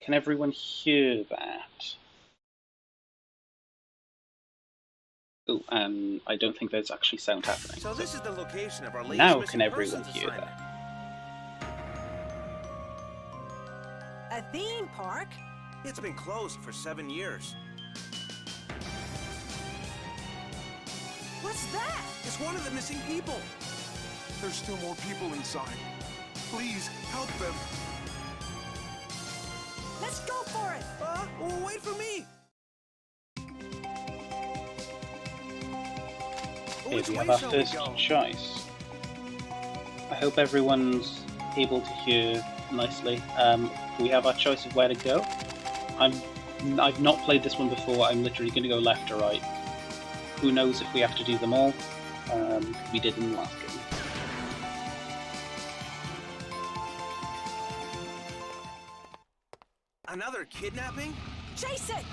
Can everyone hear that? Oh, and I don't think there's actually sound happening. So this is the location of our latest Now missing can everyone persons hear assignment. that? A theme park? It's been closed for 7 years. What's that? It's one of the missing people. There's still more people inside. Please, help them. Let's go for it! Well, wait for me. Okay, Which we have way our shall we first go? choice. I hope everyone's able to hear nicely. We have our choice of where to go. I've not played this one before. I'm literally going to go left or right. Who knows if we have to do them all? We did in the last game. Another kidnapping? Chase it!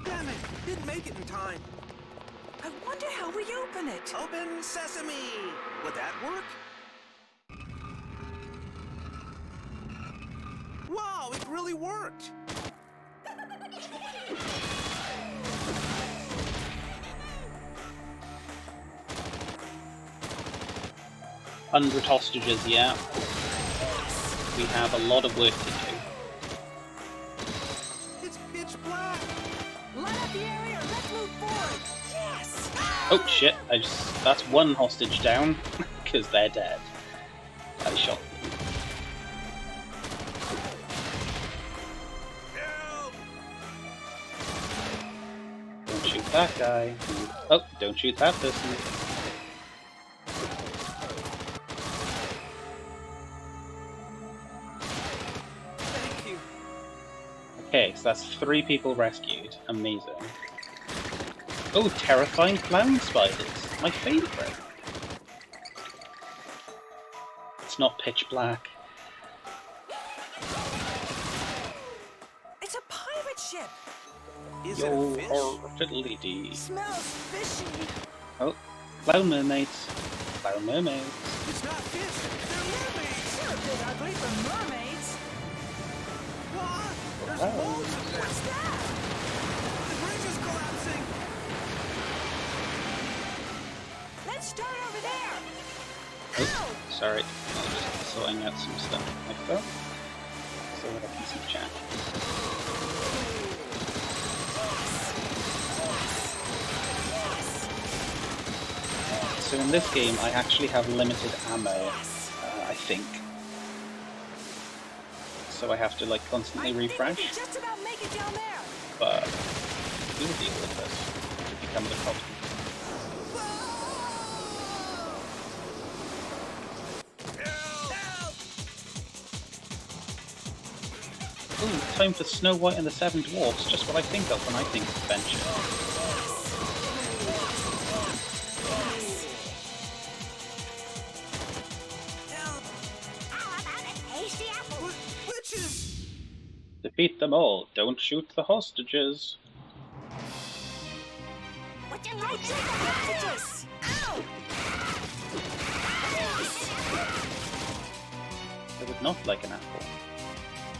Damn it! Didn't make it in time. I wonder how we open it. Open sesame! Would that work? Wow, it really worked! $100 hostages, yeah. We have a lot of work to do. It's pitch black! Light up the area or let's move forward. Yes! Oh shit, that's one hostage down, because they're dead. I shot them. Help! Don't shoot that guy. Oh, don't shoot that person. Thank you. Okay, so that's 3 people rescued. Amazing. Oh, terrifying clown spiders. My favourite. It's not pitch black. It's a pirate ship. Is it Yo, a fish? or fiddly-dee. Smells fishy. Oh, clown mermaids. Clown mermaids. It's not fish! They're mermaids! They're a bit ugly for mermaids. What? There's Wow. loads of them! What's that? The bridge is collapsing! Let's start over there. Oh, sorry. I was just sorting out some stuff on my phone so that I can see chat. So in this game, I actually have limited ammo, I think. So I have to like constantly I think we refresh, can just about make it down there. but we'll deal with this. It becomes a problem. Ooh, time for Snow White and the Seven Dwarfs, just what I think of when I think of adventure. Witches! Defeat them all, don't shoot the hostages. Would you like the hostages? Ow! I would not like an apple.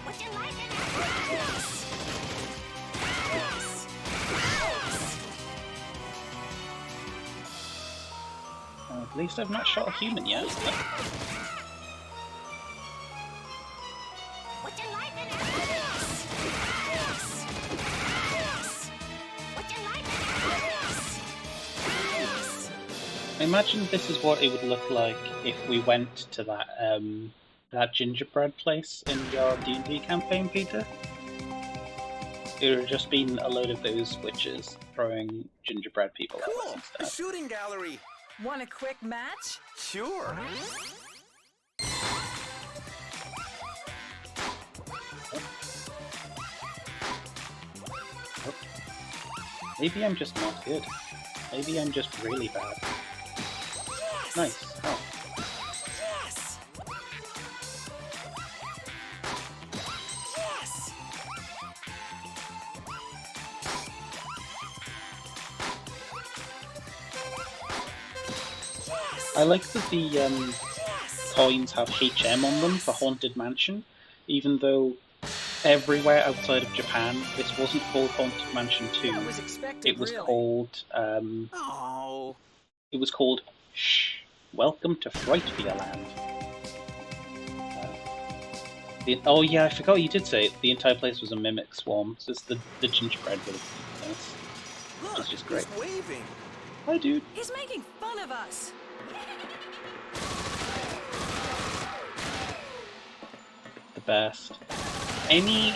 Would you like an apple? Yes! Yes! At least I've not shot a human yet. Would you like an apple? Yes! Yes! Yes! Would you like an apple? Yes! Yes! I imagine this is what it would look like if we went to that gingerbread place in your D&D campaign, Peter. It would have just been a load of those witches throwing gingerbread people at us Cool! A instead. shooting gallery! Want a quick match? Sure! Maybe I'm just not good. Maybe I'm just really bad. Yes! Nice. Oh. Yes! Yes! Yes! I like that the Yes! coins have HM on them for Haunted Mansion, even though everywhere outside of Japan, this wasn't called Haunted Mansion 2. That was expected, It was really. called Oh. it was called Shh, Welcome to Frightfearland. Oh yeah, I forgot you did say it. The entire place was a mimic swarm. So it's the gingerbread with this. Look, It's just great. he's waving. Hi, dude. He's making fun of us. The best. Any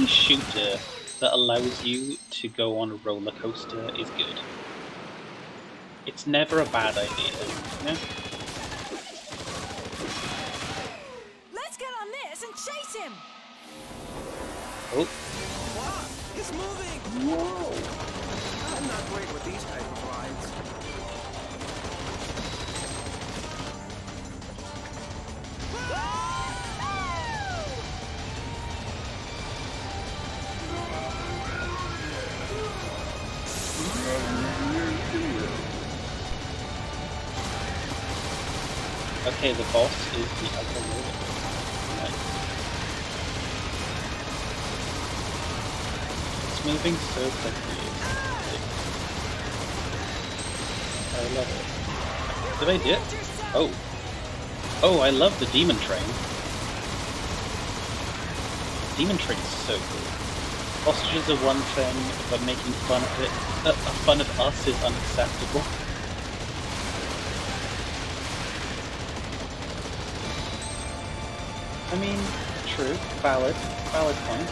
shooter that allows you to go on a roller coaster is good. It's never a bad idea, you know? Let's get on this and chase him. Oh, Wow, he's moving. whoa! I'm not great with these type of rides. Okay, the boss is the other roller coaster. Nice. It's moving so quickly. I love it. Did I do it? Oh. Oh, I love the demon train. Demon train is so cool. Hostages are one thing, but making fun of it, fun of us is unacceptable. I mean, true, valid point.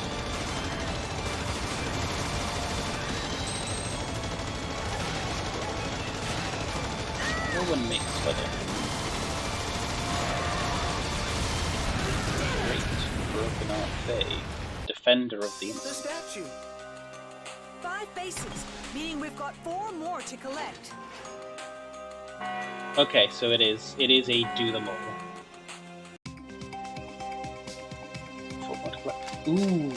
No one makes fun of it. Great, broken art Faye, defender of the The statue. 5 bases, meaning we've got 4 more to collect. Okay, so it is a do them all. Ooh,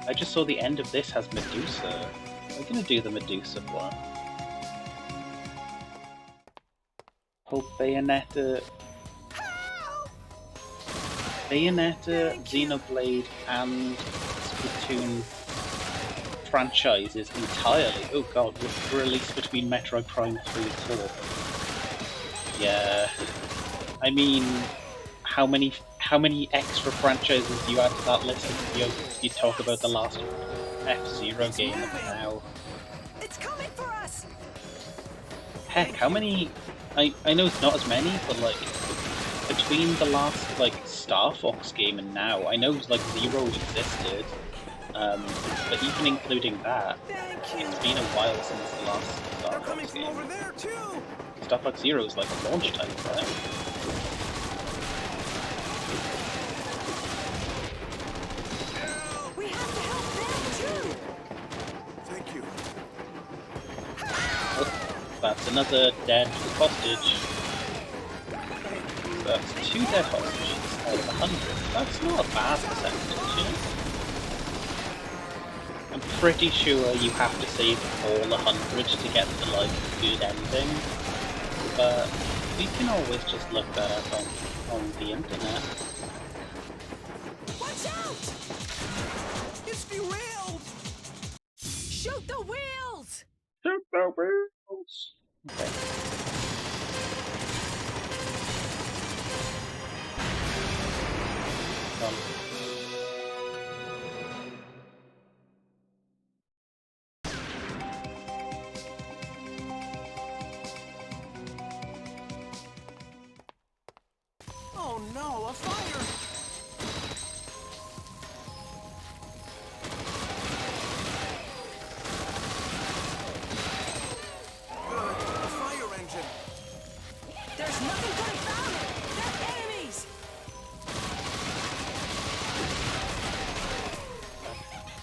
I just saw the end of this has Medusa. We're gonna do the Medusa one. Oh, Bayonetta, Xenoblade, and Splatoon franchises entirely. Oh god, were released between Metroid Prime 3 and 4. Yeah, I mean, how many extra franchises do you add to that list if you talk about the last F-Zero game of now? It's coming for us. Heck, how many? I know it's not as many, but like between the last like Star Fox game and now, I know like Zero existed, but even including that, it's been a while since the last Star They're coming Fox from game. over there too. Star Fox Zero is like a launch title, right? We have to help them too. Thank you. Oh, that's another dead hostage. That's 2 dead hostages out of 100. That's not a bad percentage, you know? I'm pretty sure you have to save all 100 to get the like good ending, but we can always just look that up on the internet. Watch out! It's derailed. Shoot the wheels! Shoot the wheels! Okay. Oh no, a fire! Good, a fire engine. There's nothing good about it! They're enemies!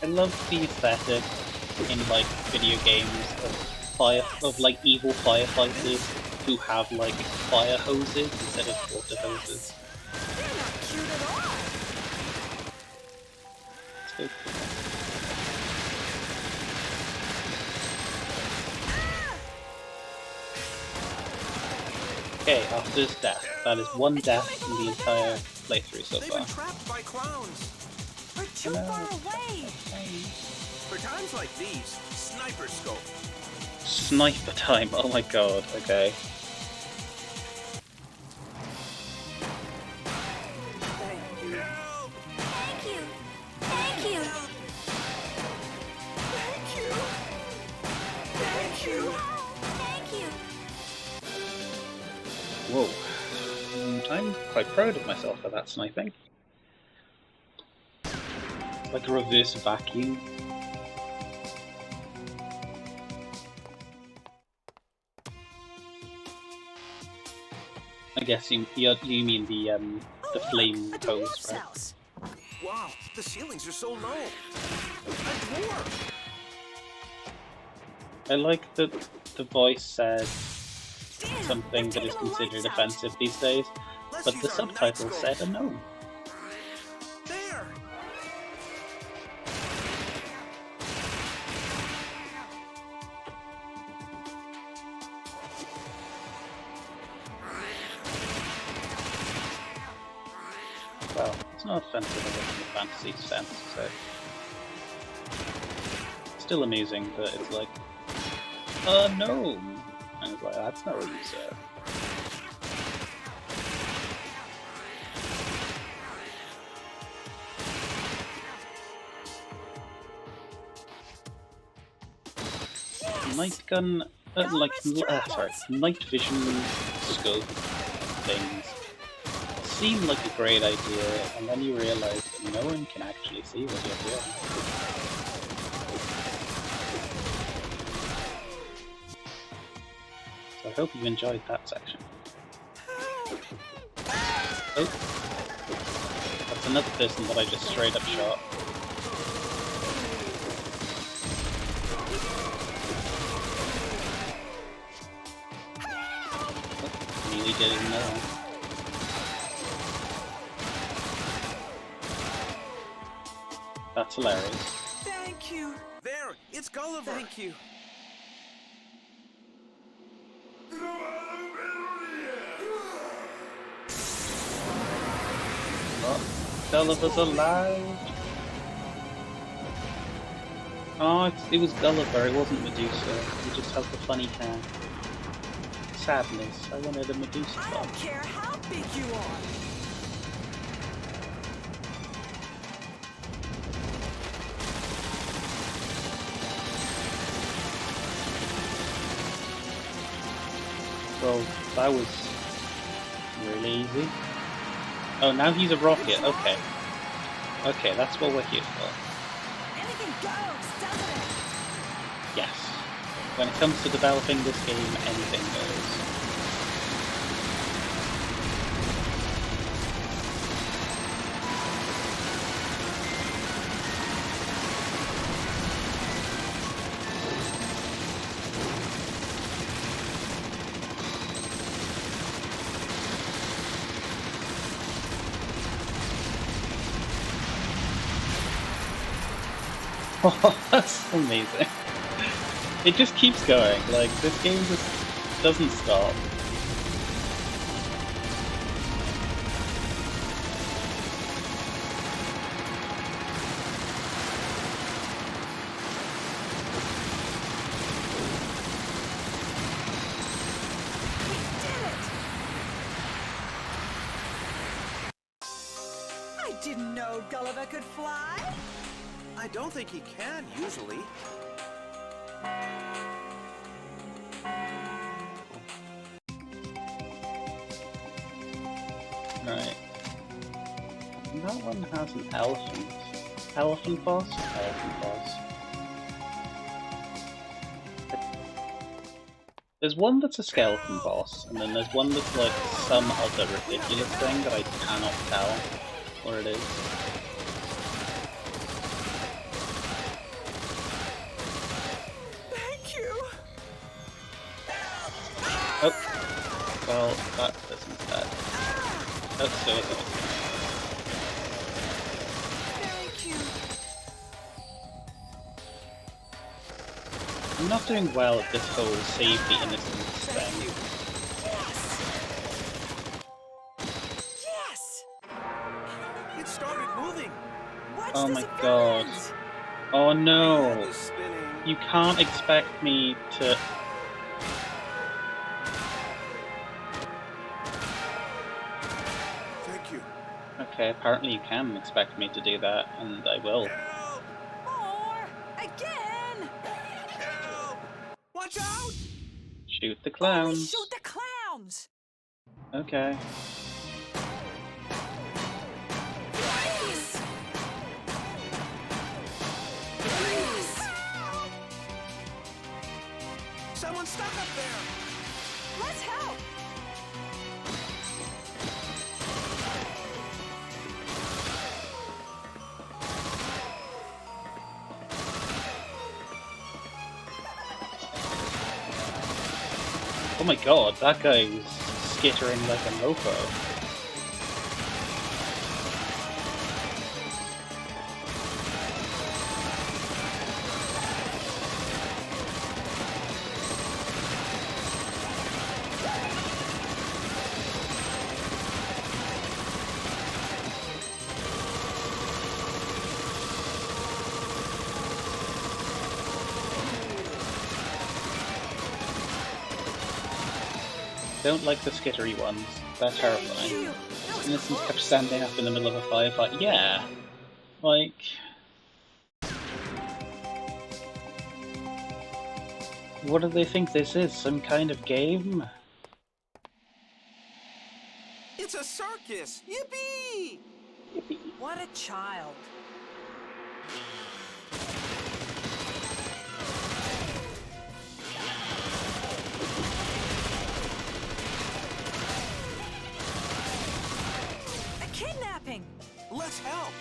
I love the aesthetic in like video games of like evil firefighters who have like fire hoses instead of water hoses. They're not cute at all! So cool. Okay, after his death. That is one death in the entire playthrough so They've far. been trapped by clowns. We're too far away. For times like these, sniper scope. Sniper time, oh my god, okay. Thank you. Help! Thank you. Thank you. Thank you. Thank you. Thank you. Whoa. I'm quite proud of myself for that sniping. Like a reverse vacuum. I guess you mean the flame A hose, dwarf's right? house. Wow, the ceilings are so low. A dwarf. I like that the voice said Damn, something they're that is taking the considered lights out. offensive these days, Let's but use the our subtitles night said a no. There. Well, it's not offensive in the fantasy sense, so still amusing that it's like, no! And it's like, that's not what you said. Lightgun, night vision scope things seem like a great idea, and then you realize that no one can actually see what you're doing. So I hope you enjoyed that section. Oh, that's another person that I just straight up shot. Nearly did another one. That's hilarious. Thank you. There, it's Gulliver. Thank you. Oh, Gulliver's alive! Oh, it was Gulliver, it wasn't Medusa. He just has the funny hair. Sadness, I wanted a Medusa I bug. don't care how big you are. Well, that was really easy. Oh, now he's a rocket, okay. Okay, that's what we're here for. Anything goes, doesn't it? Yes. When it comes to developing this game, anything goes. Oh, that's amazing. It just keeps going, like, this game just doesn't stop. We did it! I didn't know Gulliver could fly. I don't think he can, usually. Right. That one has an elephant. Elephant boss? Elephant boss. There's one that's a skeleton boss, and then there's one that's like some other ridiculous thing that I cannot tell what it is. Thank you. Oh. Well, that isn't bad. Oh, so it is. Thank you. I'm not doing well at this whole save the innocents thing. Yes. It started moving. What? Oh my god. Oh I had no. this spinning. You can't expect me to... Thank you. Okay, apparently you can expect me to do that, and I will. Help! More! Again! Help! Watch out! Shoot the Only clowns. shoot the clowns! Okay. Please! Please! Someone's stuck up there! Let's help! Oh my god, that guy was skittering like a mofo. Don't like the skittery ones. They're terrifying. Innocents kept standing up in the middle of a firefight. Yeah. Like... What do they think this is? Some kind of game? It's a circus! Yippee! What a child. A kidnapping! Let's help!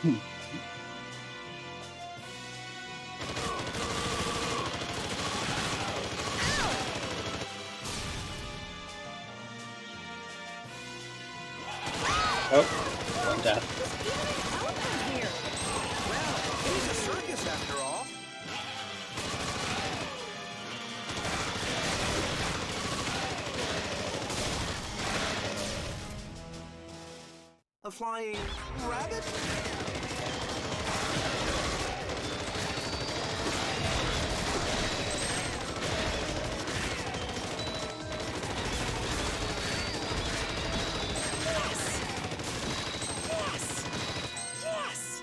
Oh, one death. There's even an elephant here! Well, it is a circus after all. A flying rabbit? Yes! Yes! Yes!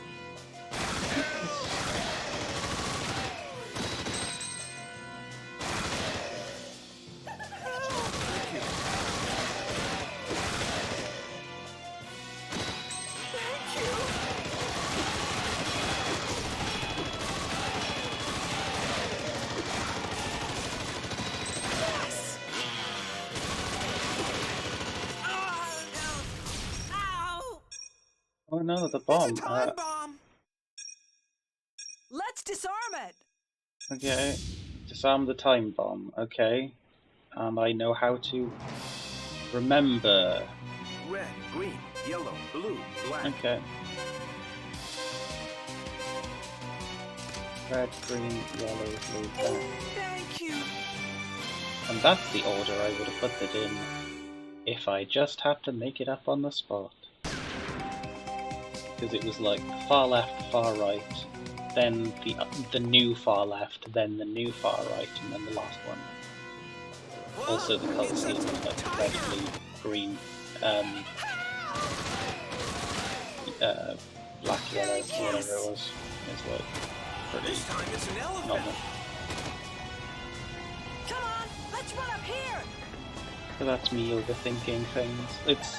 Ow! Oh no, the bomb. It's a time bomb! Let's disarm it! Okay. Disarm the time bomb. Okay. I know how to remember. Red, green, yellow, blue, black. Okay. Red, green, yellow, blue, black. Thank you! And that's the order I would have put it in if I just had to make it up on the spot. Because it was like far left, far right, then the new far left, then the new far right, and then the last one. Whoa, Also the colour it's a scheme was like red, tiger! blue, green, black, yellow, whatever it was. It's like pretty This time it's an elephant! normal. Come on! Let's run up here! But that's me overthinking things.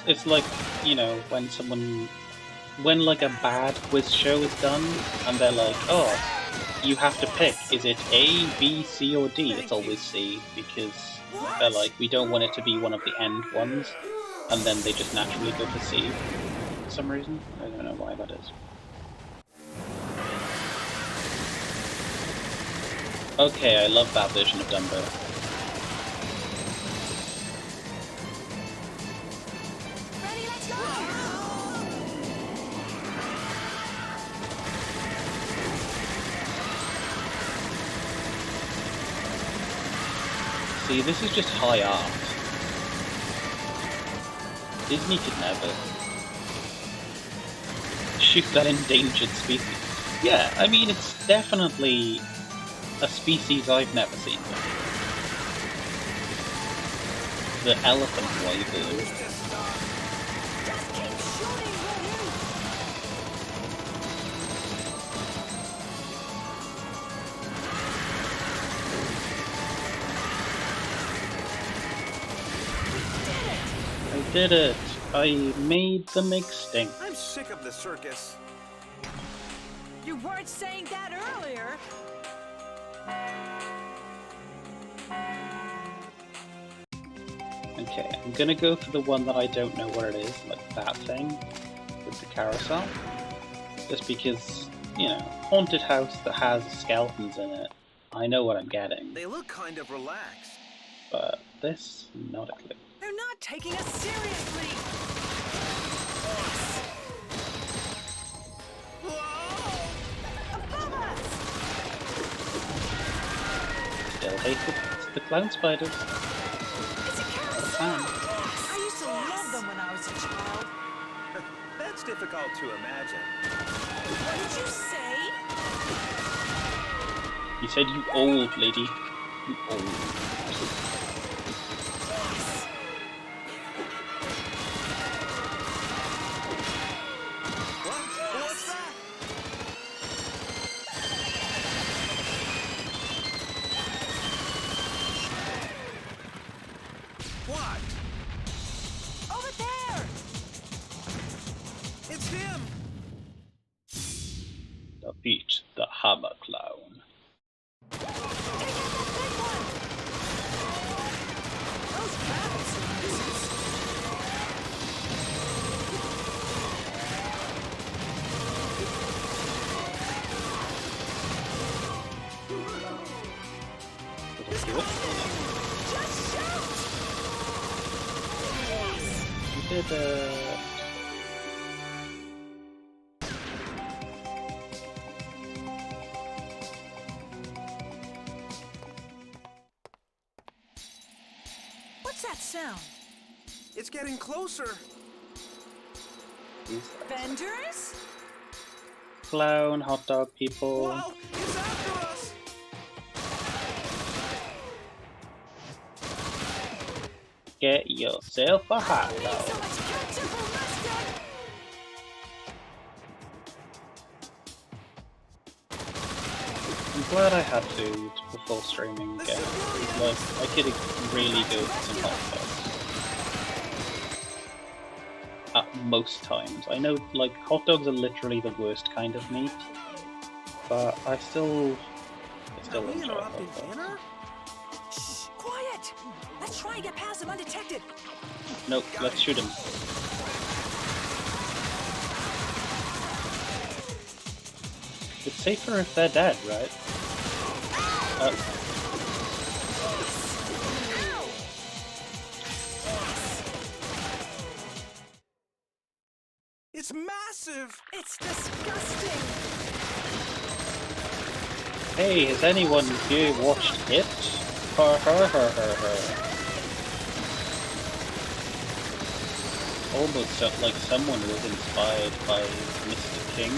It's like, you know, when like a bad quiz show is done and they're like, oh, you have to pick, is it A, B, C or D? It's always C, because they're like, we don't want it to be one of the end ones, and then they just naturally go for C for some reason. I don't know why that is. Okay, I love that version of Dumbo. Ready, let's go! See, this is just high art. Disney could never shoot that endangered species. Yeah, I mean, it's definitely a species I've never seen before. The elephant wyvern. Just keep shooting, will you? I did it! I made them extinct. I'm sick of the circus. You weren't saying that earlier. Okay, I'm gonna go for the one that I don't know what it is, like that thing with the carousel. Just because, you know, haunted house that has skeletons in it, I know what I'm getting. They look kind of relaxed. But this, not a clue. They're not taking us seriously. Above us. Still hate the clown spiders. It's a carousel. Fan. I used to love them when I was a child. That's difficult to imagine. What did you say? You said you old, lady. You old. What's that? What? Over there. It's him! Defeat the hammer clown. Take out that big one. Those rabbits are nuisance. Did I do it? Just shoot. You did it. What's that sound? It's getting closer. These Vendors? clown, hot dog people. Whoa! It's after us! Get yourself a hot So dog. much ketchup or mustard. I'm glad I had food before streaming again. Like, I could really go for some hot dogs. At most times. I know, like, hot dogs are literally the worst kind of meat, but I still Are we enjoy interrupting hot dogs. dinner? Shh, quiet. Let's try and get past them undetected. Nope, let's shoot him. It's safer if they're dead, right? It's massive! It's disgusting. Hey, has anyone here watched it? Her. Almost felt like someone was inspired by Mr. King.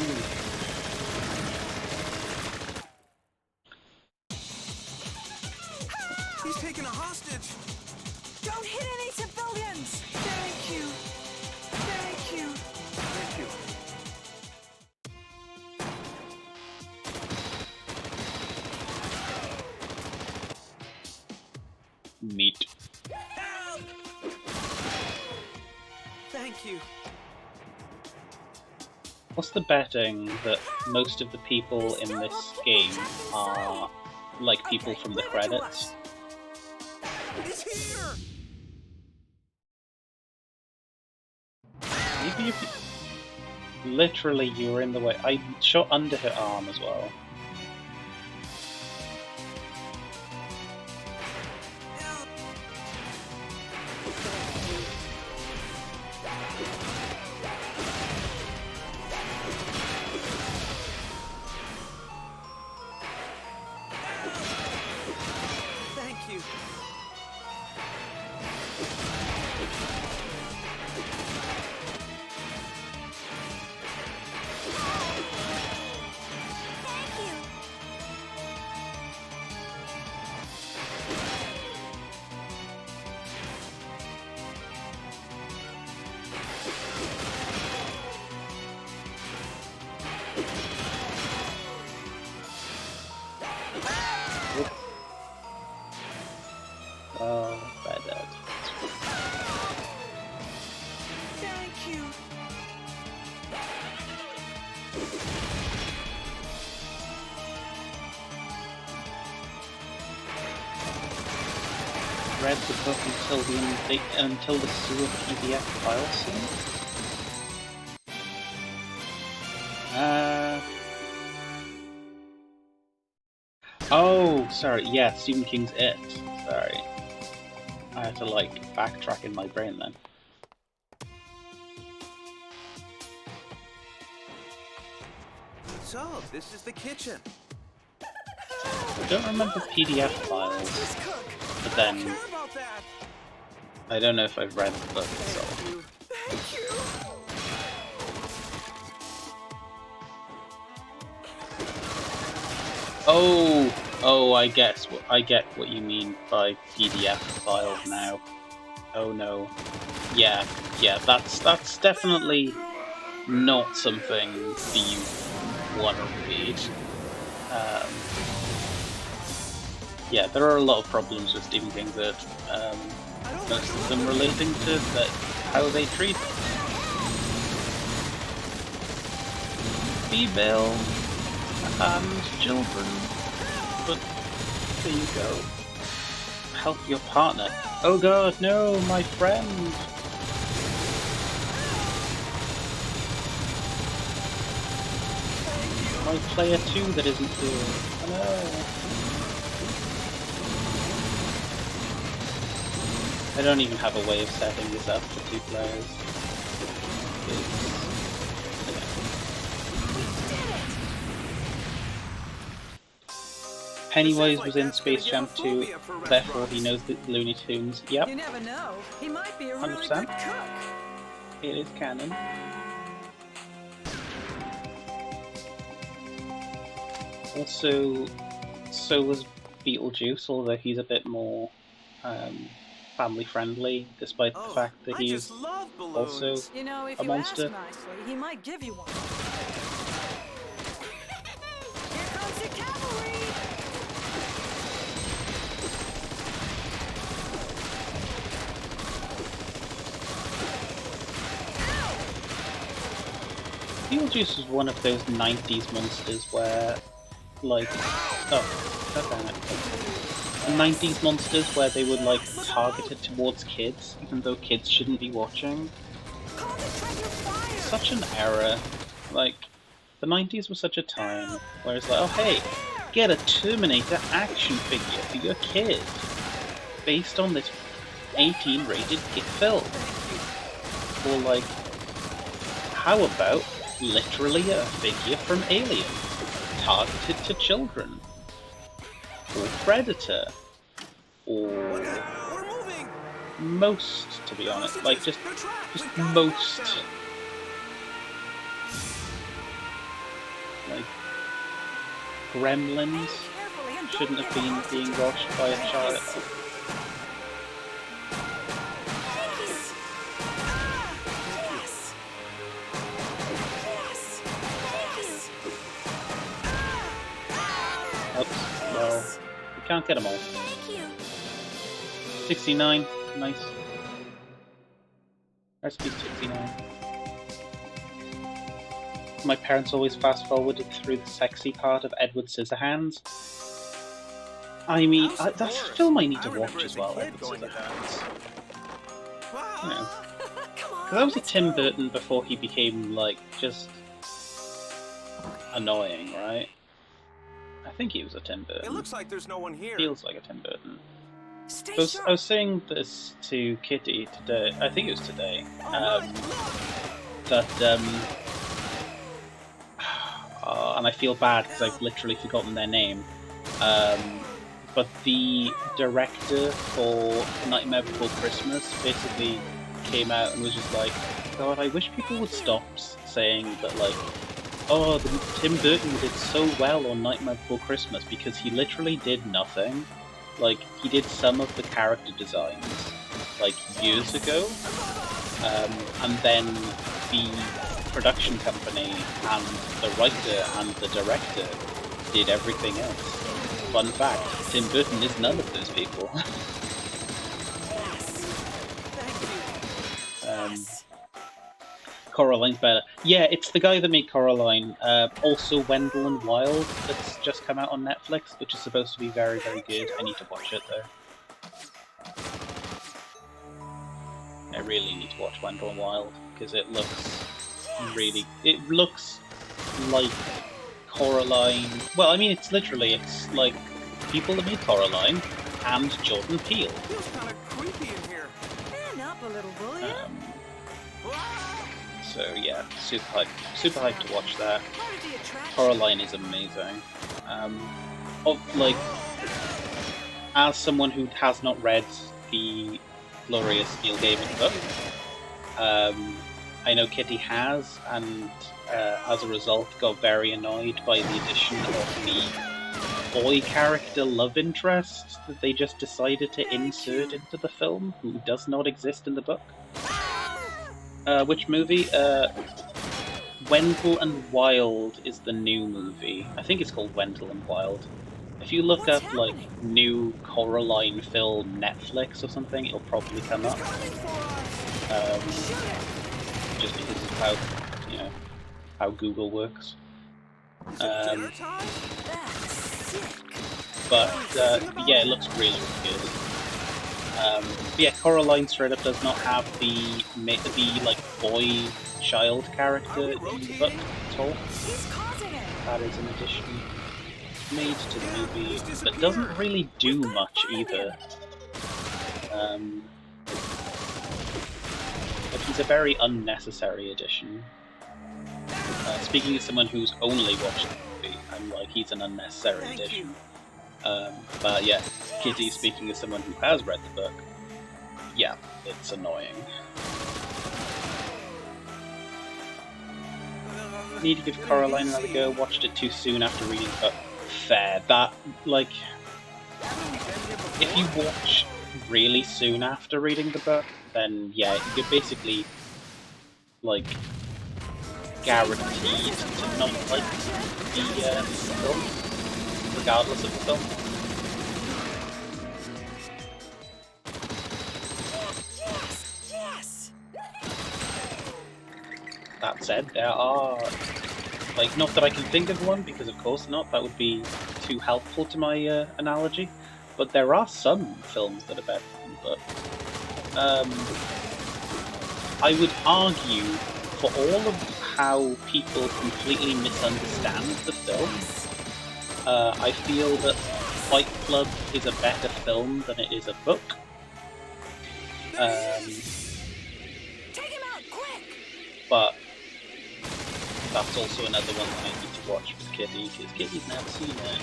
He's taking a hostage! Don't hit any civilians. Very cute. Very cute. Thank you. Meat. Help! Thank you. What's the betting that most of the people in this game are like people from the leave it to credits? us. It's here! Maybe if you... Literally, you were in the way. I shot under her arm as well. Help! Thank you. read the book until the sewer PDF file soon. Oh, sorry. Yeah, Stephen King's It. Sorry, I had to like backtrack in my brain then. So, this is the kitchen. I don't remember PDF files, but then Care about that. I don't know if I've read the book itself. Thank you. Oh, I get what you mean by PDF files now. Oh no, yeah, that's definitely not something that you want to read. Yeah, there are a lot of problems with Stephen King's It. Most of them relating to how they treat female and children. But there you go. Help your partner. Oh god, no, my friend! My player 2 that isn't here. Oh no. I don't even have a way of setting this up for 2 players. Pennywise was in Space Jam 2, therefore he knows the Looney Tunes. Yep. You never know. He might be a really 100%. good cook. It is canon. Also, so was Beetlejuice, although he's a bit more family friendly, despite the fact that I he's just love also balloons. You know, if a you monster. ask nicely, he might give you one. Here comes your cavalry! Beetlejuice was one of those 90s monsters where, like, oh, god damn it. 90s monsters where they would, like, target it towards kids, even though kids shouldn't be watching. Such an error. Like, the 90s was such a time where it's like, oh hey, get a Terminator action figure for your kid, based on this 18 rated kid film. Or like, how about literally a figure from Alien, targeted to children? Or Predator, or We're moving. most, to be honest, like just most, like Gremlins shouldn't have been being watched by a child. Oops, well, we can't get them all. 69, nice. Recipe 69. My parents always fast forwarded through the sexy part of Edward Scissorhands. I mean, that's a film I need to watch as well, Edward Scissorhands. You know. 'Cause that was a Tim Burton before he became, like, just annoying, right? I think he was a Tim Burton. It looks like there's no one here. Feels like a Tim Burton. Stay I was saying this to Kitty today, I think it was today, and I feel bad because I've literally forgotten their name, but the director for Nightmare Before Christmas basically came out and was just like, God, I wish people would stop saying that, like, oh, Tim Burton did so well on Nightmare Before Christmas, because he literally did nothing. Like, he did some of the character designs, like, years ago, and then the production company and the writer and the director did everything else. Fun fact, Tim Burton is none of those people. Coraline's better. Yeah, it's the guy that made Coraline. Also Wendell and Wild, that's just come out on Netflix, which is supposed to be very, very good. I need to watch it though. I really need to watch Wendell Wild because it looks like Coraline. Well, I mean, it's like people that made Coraline and Jordan Peele. Feels kind of creepy in here. Man up a little, will ya? So yeah, super hyped to watch that. Part of the attraction. Coraline is amazing. As someone who has not read the glorious Neil Gaiman book, I know Kitty has, and as a result got very annoyed by the addition of the boy character love interest that they just decided to insert into the film, who does not exist in the book. Which movie? Wendell and Wild is the new movie. I think it's called Wendell and Wild. If you look up like new Coraline film Netflix or something, it'll probably come up. Just because of how, you know, how Google works. Dinner time? But yeah, it looks really, really good. But yeah, Coraline straight up does not have the like boy child character in the book at all. He's causing it. That is an addition made to the movie that doesn't really do much either. But he's a very unnecessary addition. Speaking as someone who's only watched the movie, I'm like, he's an unnecessary addition. But yeah, Kitty, speaking as someone who has read the book, yeah, it's annoying. Need to give Coraline another go. Watched it too soon after reading the book. Fair. That, like, if you watch really soon after reading the book, then yeah, you're basically, like, guaranteed to not like the film, regardless of the film. Yes. That said, there are, like, not that I can think of one, because of course not, that would be too helpful to my analogy, but there are some films that are better than the book. I would argue, for all of how people completely misunderstand the film, I feel that Fight Club is a better film than it is a book. Take him out quick. But that's also another one that I need to watch with Kitty, because Kitty's never seen it.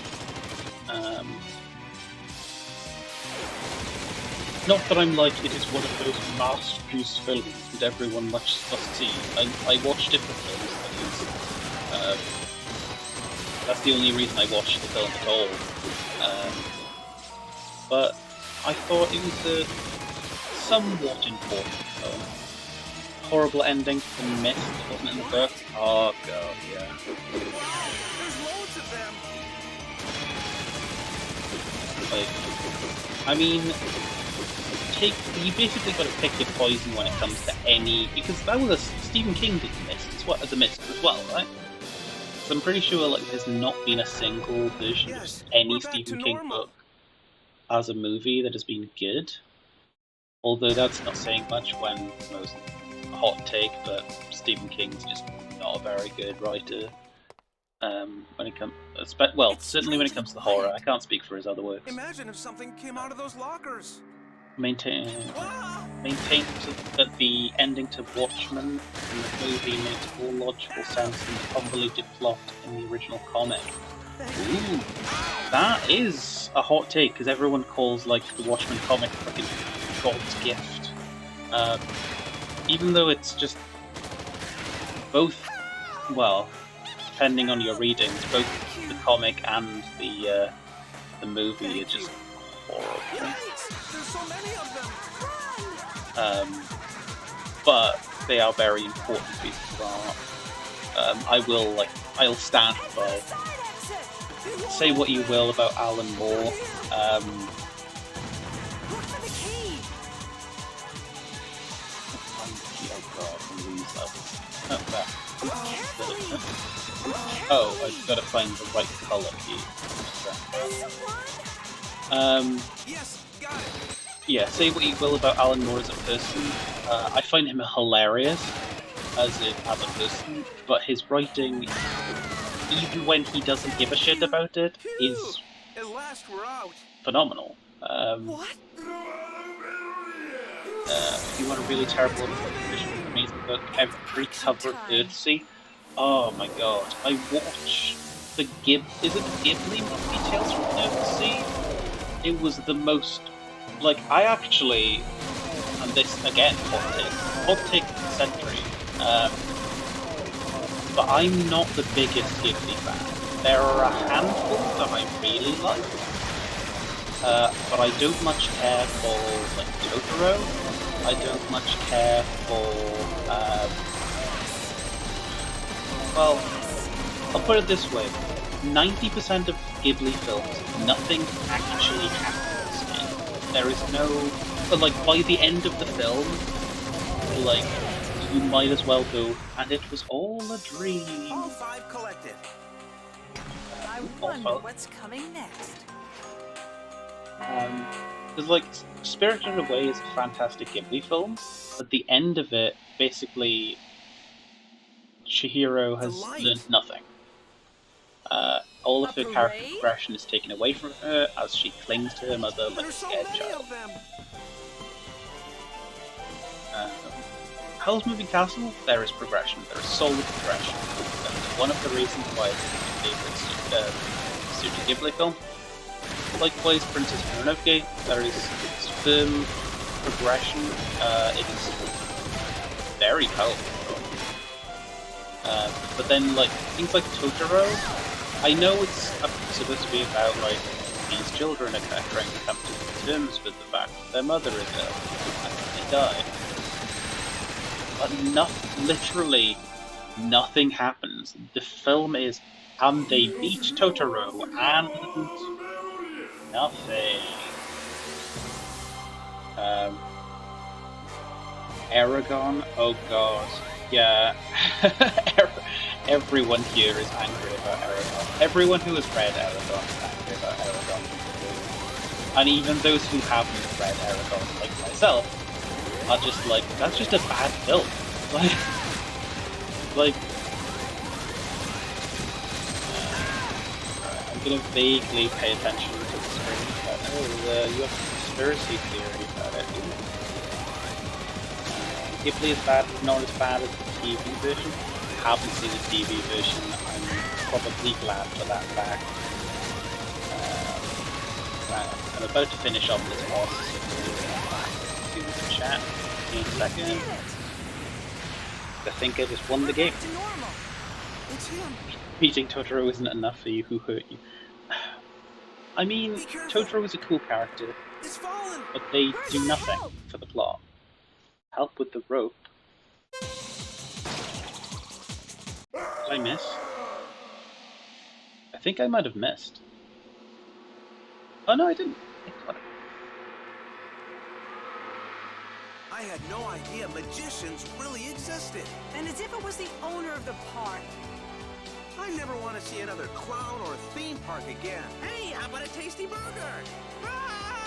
Not that I'm like, it is one of those masterpiece films that everyone must see. I watched it for film studies. That's the only reason I watched the film at all. But I thought it was a somewhat important film. Horrible ending to The Mist, wasn't it, in the book? Oh god, yeah. There's loads of them. Like, I mean, you basically got to pick your poison when it comes to any, because that was a Stephen King did The Mist as well, right? So I'm pretty sure like there's not been a single version of any Stephen King book as a movie that has been good. Although that's not saying much when most hot take, but Stephen King's just not a very good writer. When it comes, well, certainly when it comes to the horror. I can't speak for his other works. Imagine if something came out of those lockers. Maintain that the ending to Watchmen in the movie makes all logical sense in the convoluted plot in the original comic. Ooh, that is a hot take, because everyone calls like the Watchmen comic fucking God's gift. Even though it's just both, well, depending on your readings, both the comic and the movie are just horrible. There's so many of them. But they are very important pieces of art. I'll stand by. Say what you will about Alan Moore. Look for the key. Oh, I've got to find the right colour key. Yes, got it. yeah, say what you will about Alan Moore as a person. I find him hilarious as a person, but his writing, even when he doesn't give a shit about it, is At last we're out. phenomenal. What? If you want a really terrible, amazing book, every cover of Earthsea. Oh my god, I watched the is it the Ghibli movie Tales from Earthsea? It was the most, like, I actually, and this again, hot take of the century, but I'm not the biggest Ghibli fan. There are a handful that I really like, but I don't much care for, like, Totoro. I don't much care for, well, I'll put it this way. 90% of Ghibli films, nothing actually happens in. There is no... But, like, by the end of the film, like, you might as well go, and it was all a dream. All 5 collected. I wonder what's coming next. Because, like, Spirited Away is a fantastic Ghibli film. At the end of it, basically, Chihiro has learned nothing. All of her character progression is taken away from her as she clings to her mother like a scared child. Howl's Moving Castle, there is progression. There is solid progression. That's one of the reasons why it's my favorite Studio Ghibli film. Likewise, Princess Mononoke, there is firm progression. It is very powerful. But then, like, things like Totoro, I know it's supposed to be about, like, these children are trying to come to terms with the fact that their mother is ill and they die. But literally nothing happens. The film is, and they beat Totoro, and nothing. Aragon, oh god, yeah. Everyone here is angry about Aragon. Everyone who has read Aragon is angry about Aragon. And even those who haven't read Aragon, like myself, are just like, that's just a bad film. I'm gonna vaguely pay attention to the screen. You have a conspiracy theory about it. Ghibli is bad, not as bad as the TV version. I haven't seen the TV version. I'm probably glad for that fact. I'm about to finish off this boss. See the chat in a second. I think I just won the game. Beating Totoro isn't enough for you. Who hurt you? I mean, Totoro is a cool character, but they do nothing for the plot. Help with the rope. Did I miss? I think I might have missed. Oh no, I didn't. I got it. I had no idea magicians really existed. And as if it was the owner of the park. I never want to see another clown or theme park again. Hey, how about a tasty burger? Ah!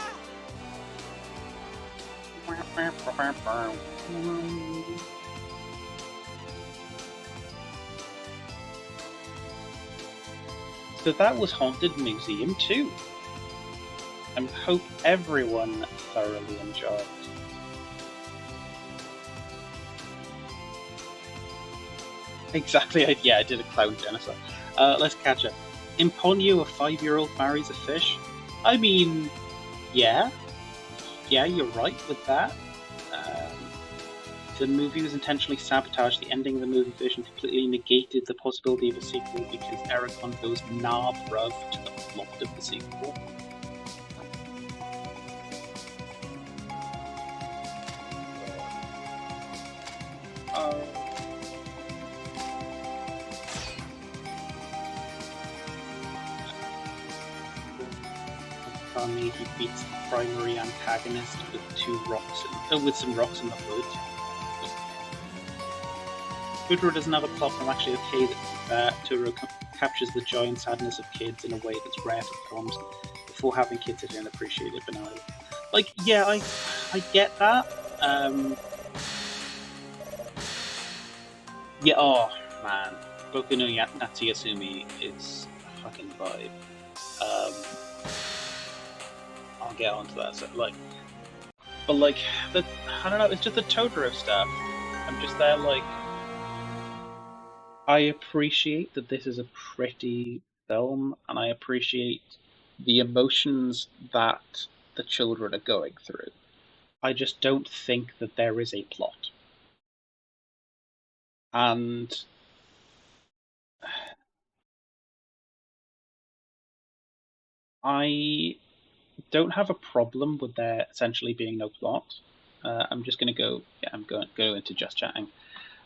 So that was Haunted Museum 2. I hope everyone thoroughly enjoyed. Exactly, I did a clown genocide. Let's catch up. In Ponyo, a 5-year-old marries a fish? I mean, yeah. Yeah, you're right with that. The movie was intentionally sabotaged. The ending of the movie version completely negated the possibility of a sequel because Eragon goes nah bruv to the plot of the sequel. He beats the primary antagonist with with some rocks in the hood. Totoro doesn't have a plot, but I'm actually okay that Totoro captures the joy and sadness of kids in a way that's rare for films. Before having kids, I didn't appreciate it, but now like, yeah, I get that. Yeah, oh man, Boku no Natsu Yasumi is a fucking vibe. Um, I'll get onto that. So, like, but like the I don't know, it's just the Totoro stuff. I'm just there like I appreciate that this is a pretty film, and I appreciate the emotions that the children are going through. I just don't think that there is a plot. And I don't have a problem with there essentially being no plot. I'm just going to go. Yeah, I'm going to go into just chatting.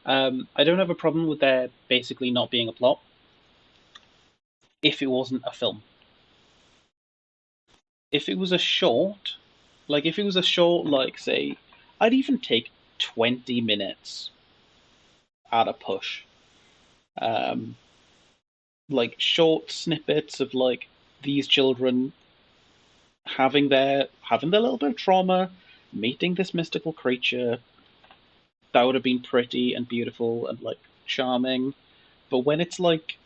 I don't have a problem with there basically not being a plot if it wasn't a film. If it was a short, like if it was a short, like say, I'd even take 20 minutes at a push. Um, like short snippets of like these children having their little bit of trauma, meeting this mystical creature, that would have been pretty and beautiful and like charming. But when it's like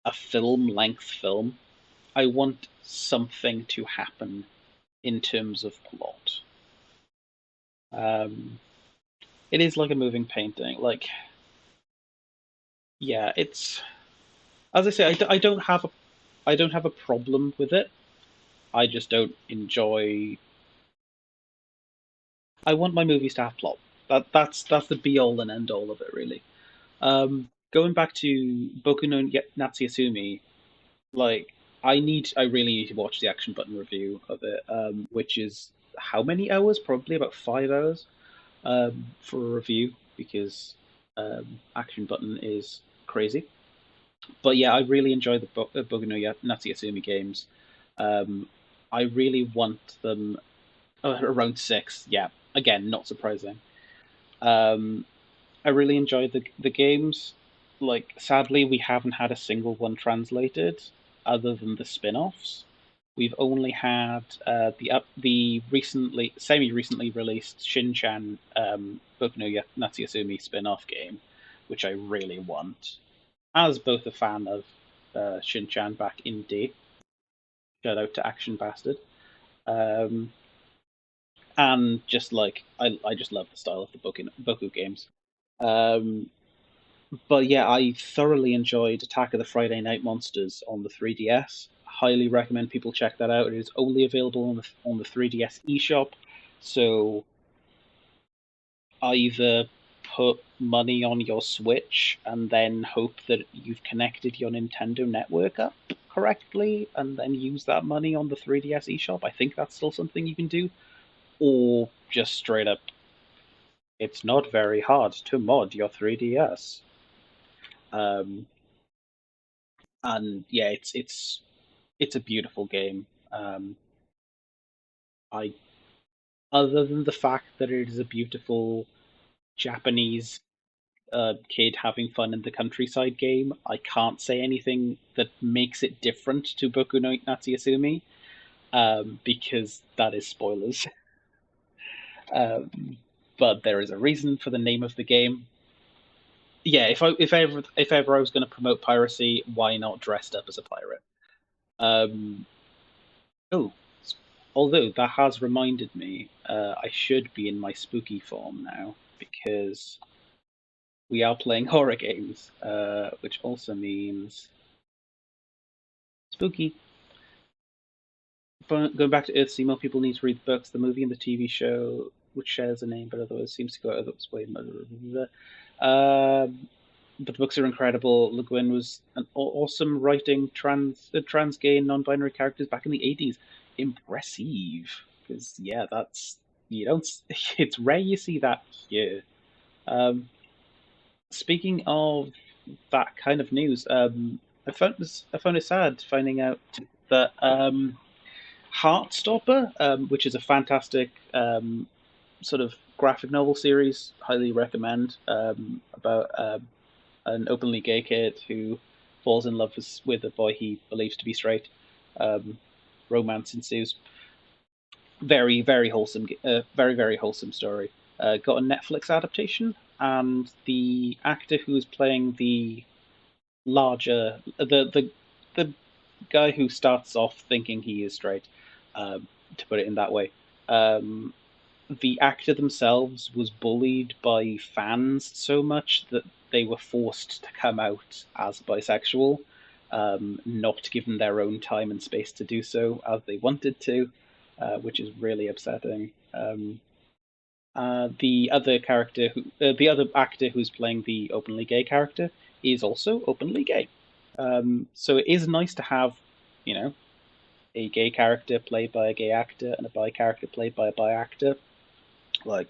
a film length film, I want something to happen in terms of plot. Um, it is like a moving painting. Like, yeah, it's as I say, I don't have a problem with it. I just don't enjoy. I want my movies to have plot. That's the be all and end all of it, really. Going back to Boku no Natsuyasumi, like I really need to watch the Action Button review of it, which is how many hours? Probably about 5 hours, for a review because Action Button is crazy. But yeah, I really enjoy the Boku no Natsuyasumi games. Um, I really want them around 6. Yeah, again, not surprising. Um, I really enjoyed the games. Like, sadly, we haven't had a single one translated, other than the spin-offs. We've only had the recently, semi-recently released Shin-Chan Boku no Natsuyasumi spin-off game, which I really want. As both a fan of Shin-Chan back in day, shout out to Action Bastard, um, and just like I just love the style of the Boku games. Um, But yeah, I thoroughly enjoyed Attack of the Friday Night Monsters on the 3DS. Highly recommend people check that out. It is only available on the 3DS eShop, so either put money on your Switch and then hope that you've connected your Nintendo network up correctly, and then use that money on the 3DS eShop. I think that's still something you can do, or just straight up, it's not very hard to mod your 3DS. Um, and yeah, it's a beautiful game. I Other than the fact that it is a beautiful Japanese kid having fun in the countryside game, I can't say anything that makes it different to Boku no Natsuyasumi, because that is spoilers. um, but there is a reason for the name of the game. Yeah, if ever I was going to promote piracy, why not dressed up as a pirate? Um, oh, although that has reminded me, I should be in my spooky form now because we are playing horror games, which also means spooky. But going back to Earthsea, more people need to read the books, the movie, and the TV show, which shares a name but otherwise seems to go out of its way. But the books are incredible. Le Guin was an awesome writing trans gay non-binary characters back in the 80s. Impressive, because yeah, that's you don't. It's rare you see that here. Um, Speaking of that kind of news, I found it sad finding out that Heartstopper, which is a fantastic sort of graphic novel series, highly recommend, about an openly gay kid who falls in love with a boy he believes to be straight. Um, Romance ensues. very, very wholesome, very wholesome story. Got a Netflix adaptation, and the actor who's playing the larger, the guy who starts off thinking he is straight, to put it in that way. The actor themselves was bullied by fans so much that they were forced to come out as bisexual, not given their own time and space to do so as they wanted to, which is really upsetting. The other character, the other actor who's playing the openly gay character, is also openly gay. So it is nice to have, you know, a gay character played by a gay actor and a bi character played by a bi actor. Like,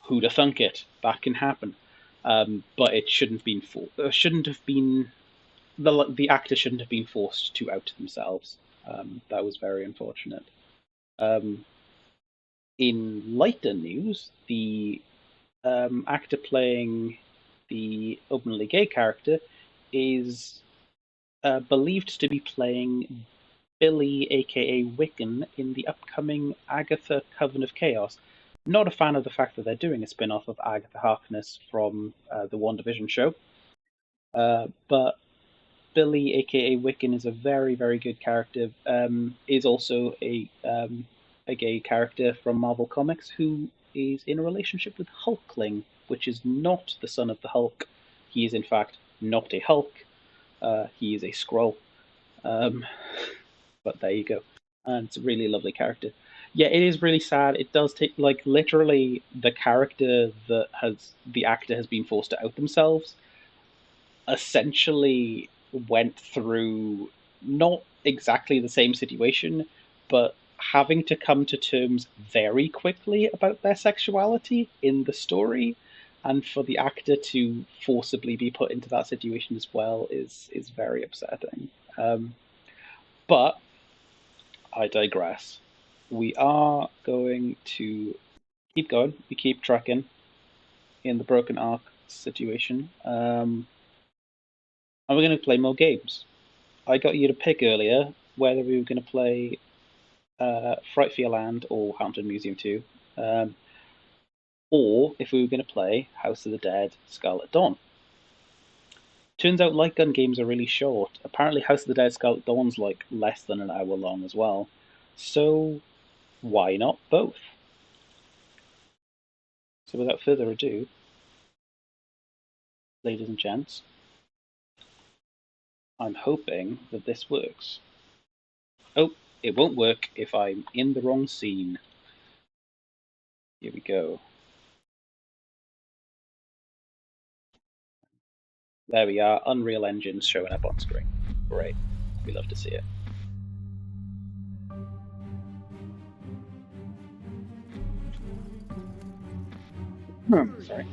who'd have thunk it? That can happen. But it shouldn't have been the actor shouldn't have been forced to out themselves. That was very unfortunate. In lighter news, the actor playing the openly gay character is believed to be playing Billy, aka Wiccan, in the upcoming Agatha Coven of Chaos. Not a fan of the fact that they're doing a spin-off of Agatha Harkness from the WandaVision show, but Billy, aka Wiccan, is a very, very good character. Is also a gay character from Marvel Comics who is in a relationship with Hulkling, which is not the son of the Hulk. He is, in fact, not a Hulk. He is a Skrull. But there you go. And it's a really lovely character. Yeah, it is really sad. It does take, like, literally the character that the actor has been forced to out themselves essentially went through not exactly the same situation, but having to come to terms very quickly about their sexuality in the story, and for the actor to forcibly be put into that situation as well is very upsetting. But I digress. We are going to keep going. We keep trucking in the Broken Ark situation. And we're going to play more games. I got you to pick earlier whether we were going to play Frightfearland or Haunted Museum 2, or if we were going to play House of the Dead, Scarlet Dawn. Turns out Lightgun games are really short. Apparently House of the Dead, Scarlet Dawn's like less than an hour long as well. So why not both? So without further ado, ladies and gents, I'm hoping that this works. Oh, it won't work if I'm in the wrong scene. Here we go. There we are, Unreal Engine's showing up on screen. Great, we love to see it. Sorry.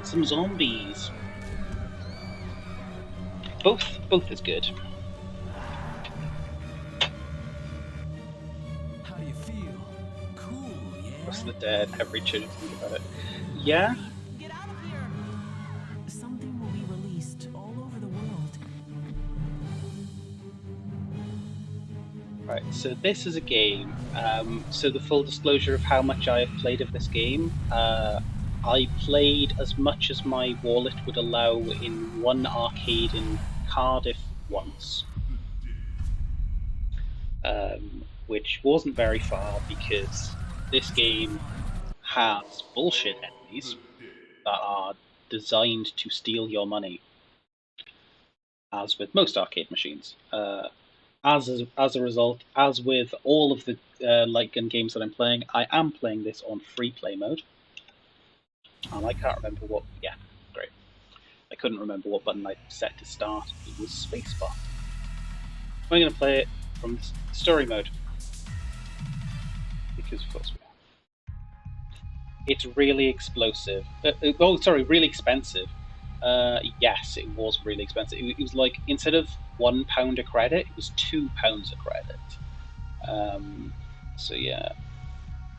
Some zombies. Both is good. How do you feel? Cool, yeah? House of the Dead, every chance to think about it. Yeah? Get out of here! Something will be released all over the world. Right, so this is a game. So the full disclosure of how much I have played of this game. I played as much as my wallet would allow in one arcade in Cardiff once. Which wasn't very far because this game has bullshit enemies that are designed to steal your money, as with most arcade machines. As a result, as with all of the Lightgun games that I'm playing, I am playing this on free play mode. And I can't remember what... Yeah, great. I couldn't remember what button I set to start. It was spacebar. I'm going to play it from story mode. Because of course we are. It's really explosive. Really expensive. Yes, it was really expensive. It was like, instead of £1 a credit, it was £2 a credit. So yeah.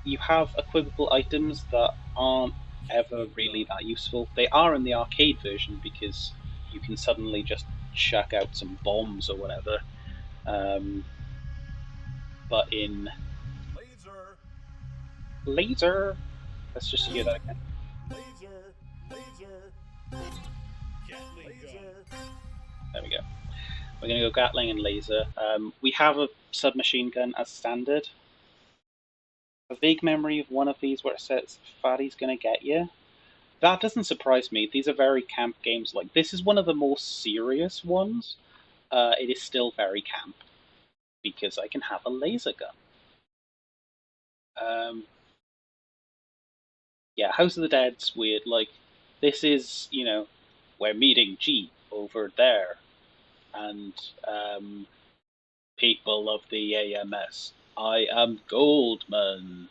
you have equipable items that aren't ever really that useful. They are in the arcade version because you can suddenly just chuck out some bombs or whatever. But in laser, let's just hear that again. There we go. We're going to go Gatling and laser. We have a submachine gun as standard. A vague memory of one of these where it says Fatty's going to get you. That doesn't surprise me. These are very camp games. Like, this is one of the more serious ones. It is still very camp because I can have a laser gun. Yeah, House of the Dead's weird. Like, this is, you know, we're meeting G over there, and people of the AMS, I am Goldman.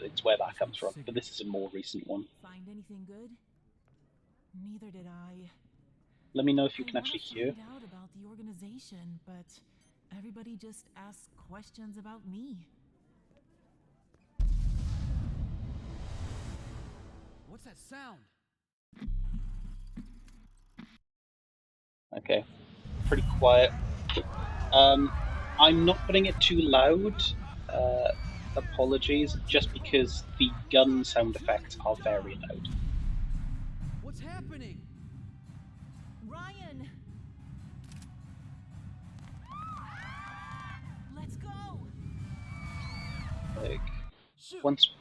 It's where that comes from, but this is a more recent one. Find anything good? Neither did I. Let me know if you can actually hear. I find out about the organization, but everybody just asks questions about me. What's that sound? Okay, pretty quiet. I'm not putting it too loud. Apologies, just because the gun sound effects are very loud. What's happening? Ryan! Let's go! Like,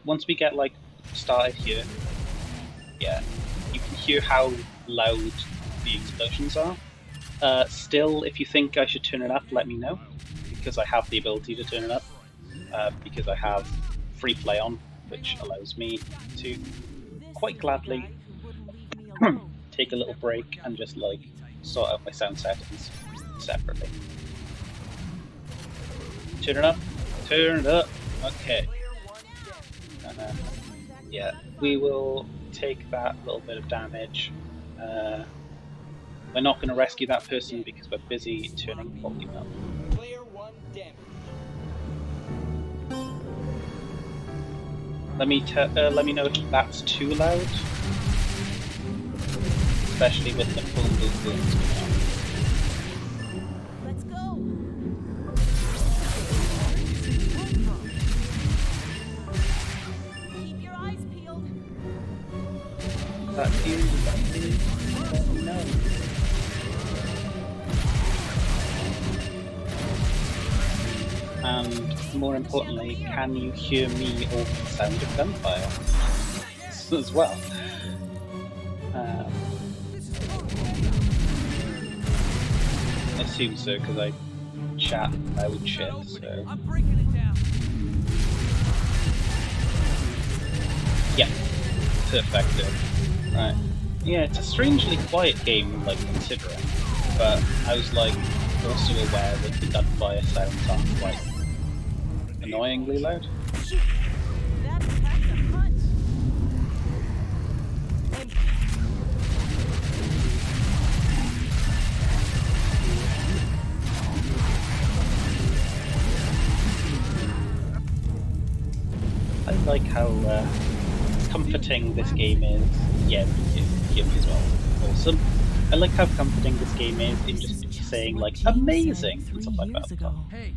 once we get like started here, yeah, you can hear how loud the explosions are. Still, if you think I should turn it up, let me know, because I have the ability to turn it up. Because I have free play on, which allows me to quite gladly take a little break and just like sort out my sound settings separately. Turn it up, turn it up. Okay. Yeah, we will take that little bit of damage. We're not going to rescue that person because we're busy turning the volume up. Let me know if that's too loud, especially with the full movement. Let's go! Keep your eyes peeled. That you, no. And more importantly, can you hear me over the sound of gunfire as well? I assume so because I chat loud shit. So I'm breaking it down. yeah, perfecto. Right. Yeah, it's a strangely quiet game, like considering, but I was like also aware that the gunfire sounds are quite annoyingly loud. That packs a punch. I like how comforting this game is. Yeah, you as well. Awesome. I like how comforting this game is in just saying like amazing and stuff like that. Ago. Hey,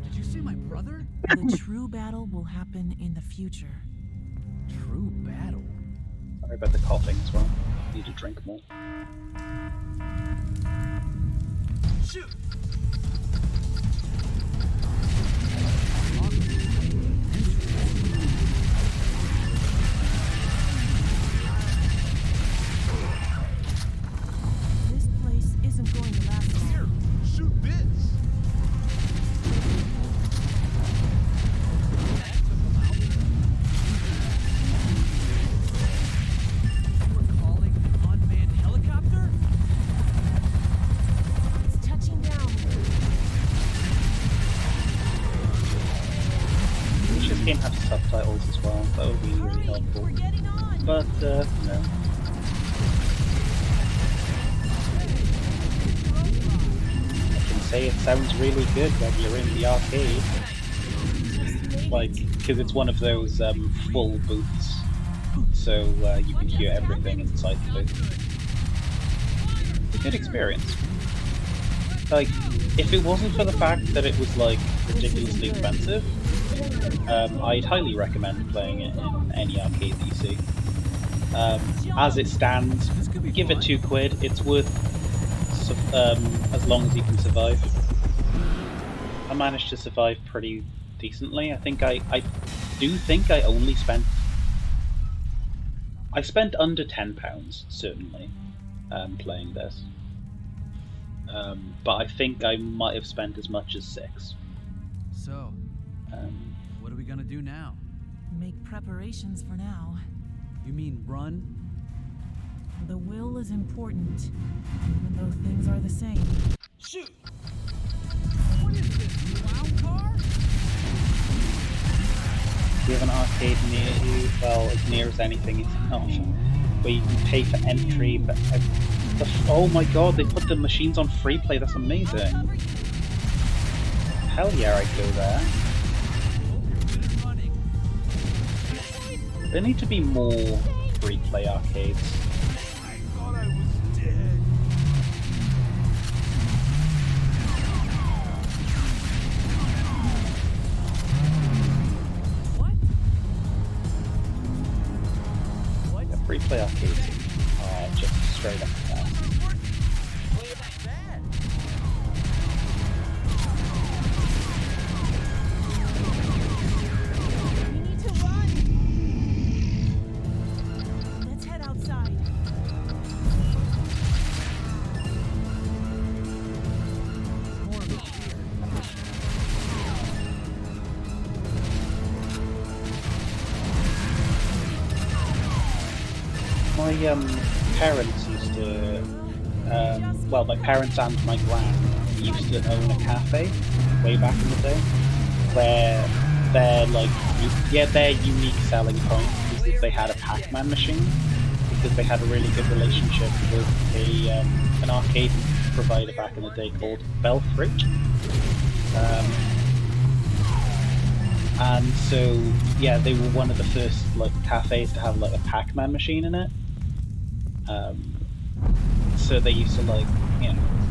did you see my brother? The true battle will happen in the future. True battle? Sorry about the coughing as well. Need to drink more. Shoot! This place isn't going to last long. Here, shoot this. We're calling an unmanned helicopter? It's touching down. Wish this game had subtitles as well. That would be really Hurry, helpful. we're getting on. But no. I can say it sounds really good when you're in the arcade. Just like, because it's one of those full booths, so you can hear everything inside the booth. It's a good experience. Like, if it wasn't for the fact that it was like ridiculously expensive, I'd highly recommend playing it in any arcade that you see. As it stands, give it £2. It's worth as long as you can survive. I managed to survive pretty decently. I think I do think I only spent. I spent under £10 certainly playing this. But I think I might have spent as much as £6. So, what are we gonna do now? Make preparations for now. You mean run? The will is important, even though things are the same. Shoot! What is this, clown car? Do you have an arcade near you? Well, as near as anything is enough. Where you can pay for entry, but oh my god, they put the machines on free play, that's amazing. Hell yeah, I'd go there. There need to be more free play arcades. I thought I was dead. What? Yeah, free play arcades are just straight up and down. We need to run. Let's head outside. More of it here. My parents used to, well, my parents and my gran used to own a cafe way back in the day, where their their unique selling point is that they had a Pac-Man machine, because they had a really good relationship with an arcade provider back in the day called Belfrit. And so, yeah, they were one of the first cafes to have a Pac-Man machine in it. So they used to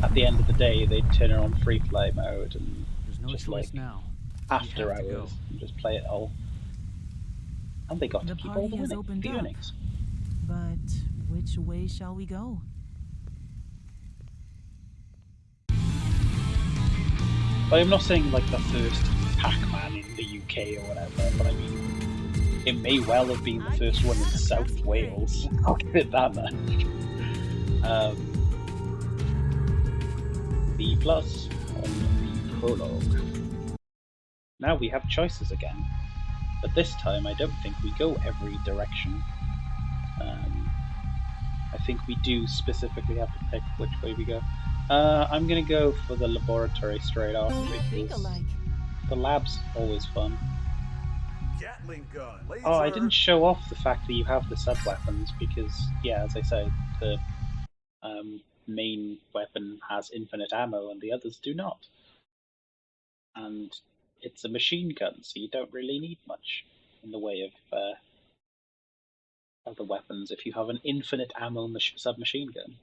at the end of the day they'd turn it on free play mode and There's no just choice now. after have to go. hours and just play it all. And they got to The keep all party the has opened the up. earnings. But which way shall we go? But I'm not saying the first Pac-Man in the UK or whatever, but I mean it may well have been the first one in South Wales. I'll give it that much. B+ on the prologue. Now we have choices again, but this time I don't think we go every direction. I think we do specifically have to pick which way we go. I'm gonna go for the laboratory straight off because the lab's always fun. Gatling gun. Laser. Oh, I didn't show off the fact that you have the sub-weapons because, yeah, as I said, the main weapon has infinite ammo and the others do not. And it's a machine gun, so you don't really need much in the way of other weapons if you have an infinite ammo submachine gun.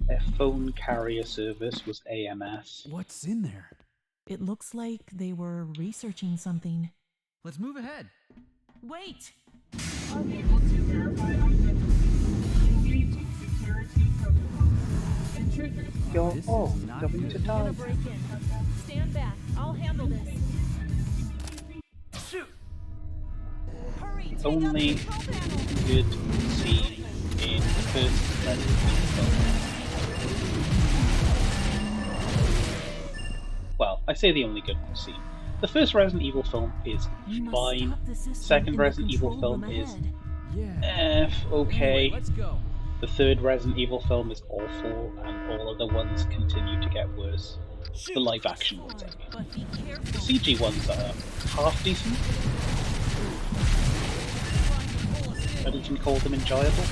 Their phone carrier service was AMS. What's in there? It looks like they were researching something. Let's move ahead. Wait! Unable to verify identity. Engaging security protocol. Intruders. You're This all is not going good. to die. Break in. Stand back. I'll handle this. Shoot! Hurry! Take Only out the control panel. good scene in the first Resident Evil film. Well, I say the only good scene. The first Resident Evil film is We must fine. stop the system Second in the Resident Evil control film room is ahead. Yeah. okay. Anyway, let's go. The third Resident Evil film is awful, and all of the ones continue to get worse. The live-action ones, I mean. But be The careful. CG ones are half decent. I'd even call them enjoyable.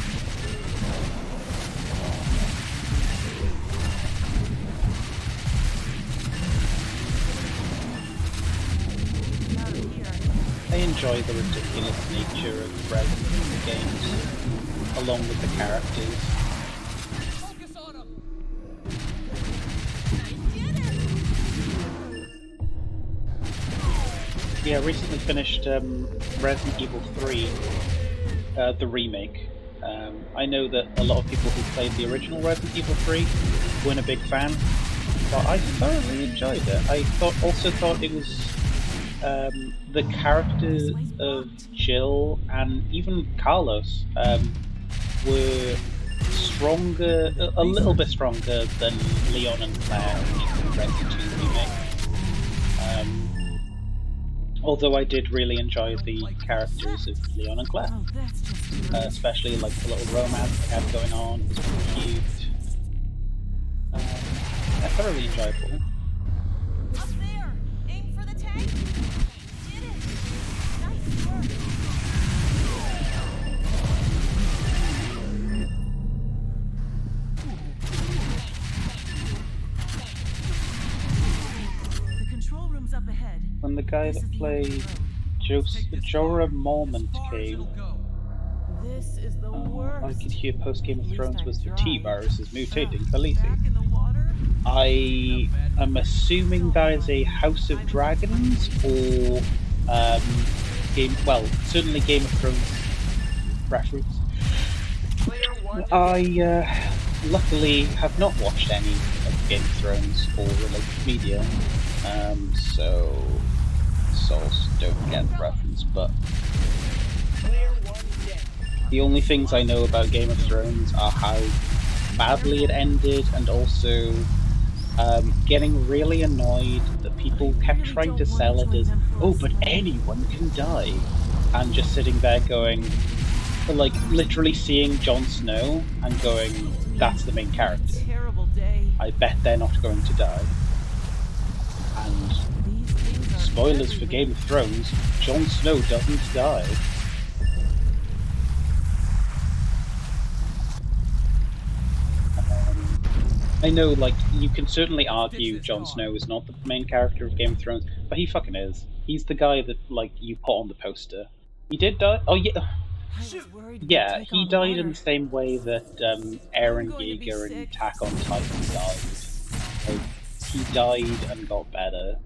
I enjoy the ridiculous nature of Resident Evil games, along with the characters. Focus on him! Yeah, I recently finished Resident Evil 3, the remake. I know that a lot of people who played the original Resident Evil 3 weren't a big fan, but I thoroughly enjoyed it. I also thought it was the characters of Jill and even Carlos were stronger, a little bit stronger than Leon and Claire in the Resident Evil remake. Although I did really enjoy the characters of Leon and Claire, Oh, that's just especially like the little romance they had going on. It was really cute. Yeah, thoroughly enjoyable. Up there! Aim for the tank! Did it! Nice work! the control room's up ahead. When the guy This that is the played end of the road. Jorah Mormont As far as it'll came, go. This is the worst. I could hear post Game of At least Thrones I was the tried. T-virus is mutating Ah, Khaleesi. Back in the water? I am assuming that is a House of Dragons or certainly Game of Thrones reference. I luckily have not watched any of Game of Thrones or related media, so don't get the reference, but the only things I know about Game of Thrones are how badly it ended, and also getting really annoyed that people kept trying to sell it as, oh, but anyone can die, and just sitting there going, like, literally seeing Jon Snow and going, that's the main character. Terrible day. I bet they're not going to die. And These things are spoilers for everywhere. Game of Thrones, Jon Snow doesn't die. I know, like, you can certainly argue Jon Snow is not the main character of Game of Thrones, but he fucking is. He's the guy that, like, you put on the poster. He did die? Oh, yeah. I was worried we'd Yeah, take he on died water. in the same way that Eren I'm going to be Yeager in sick. Attack on Titan died. Like, he died and got better.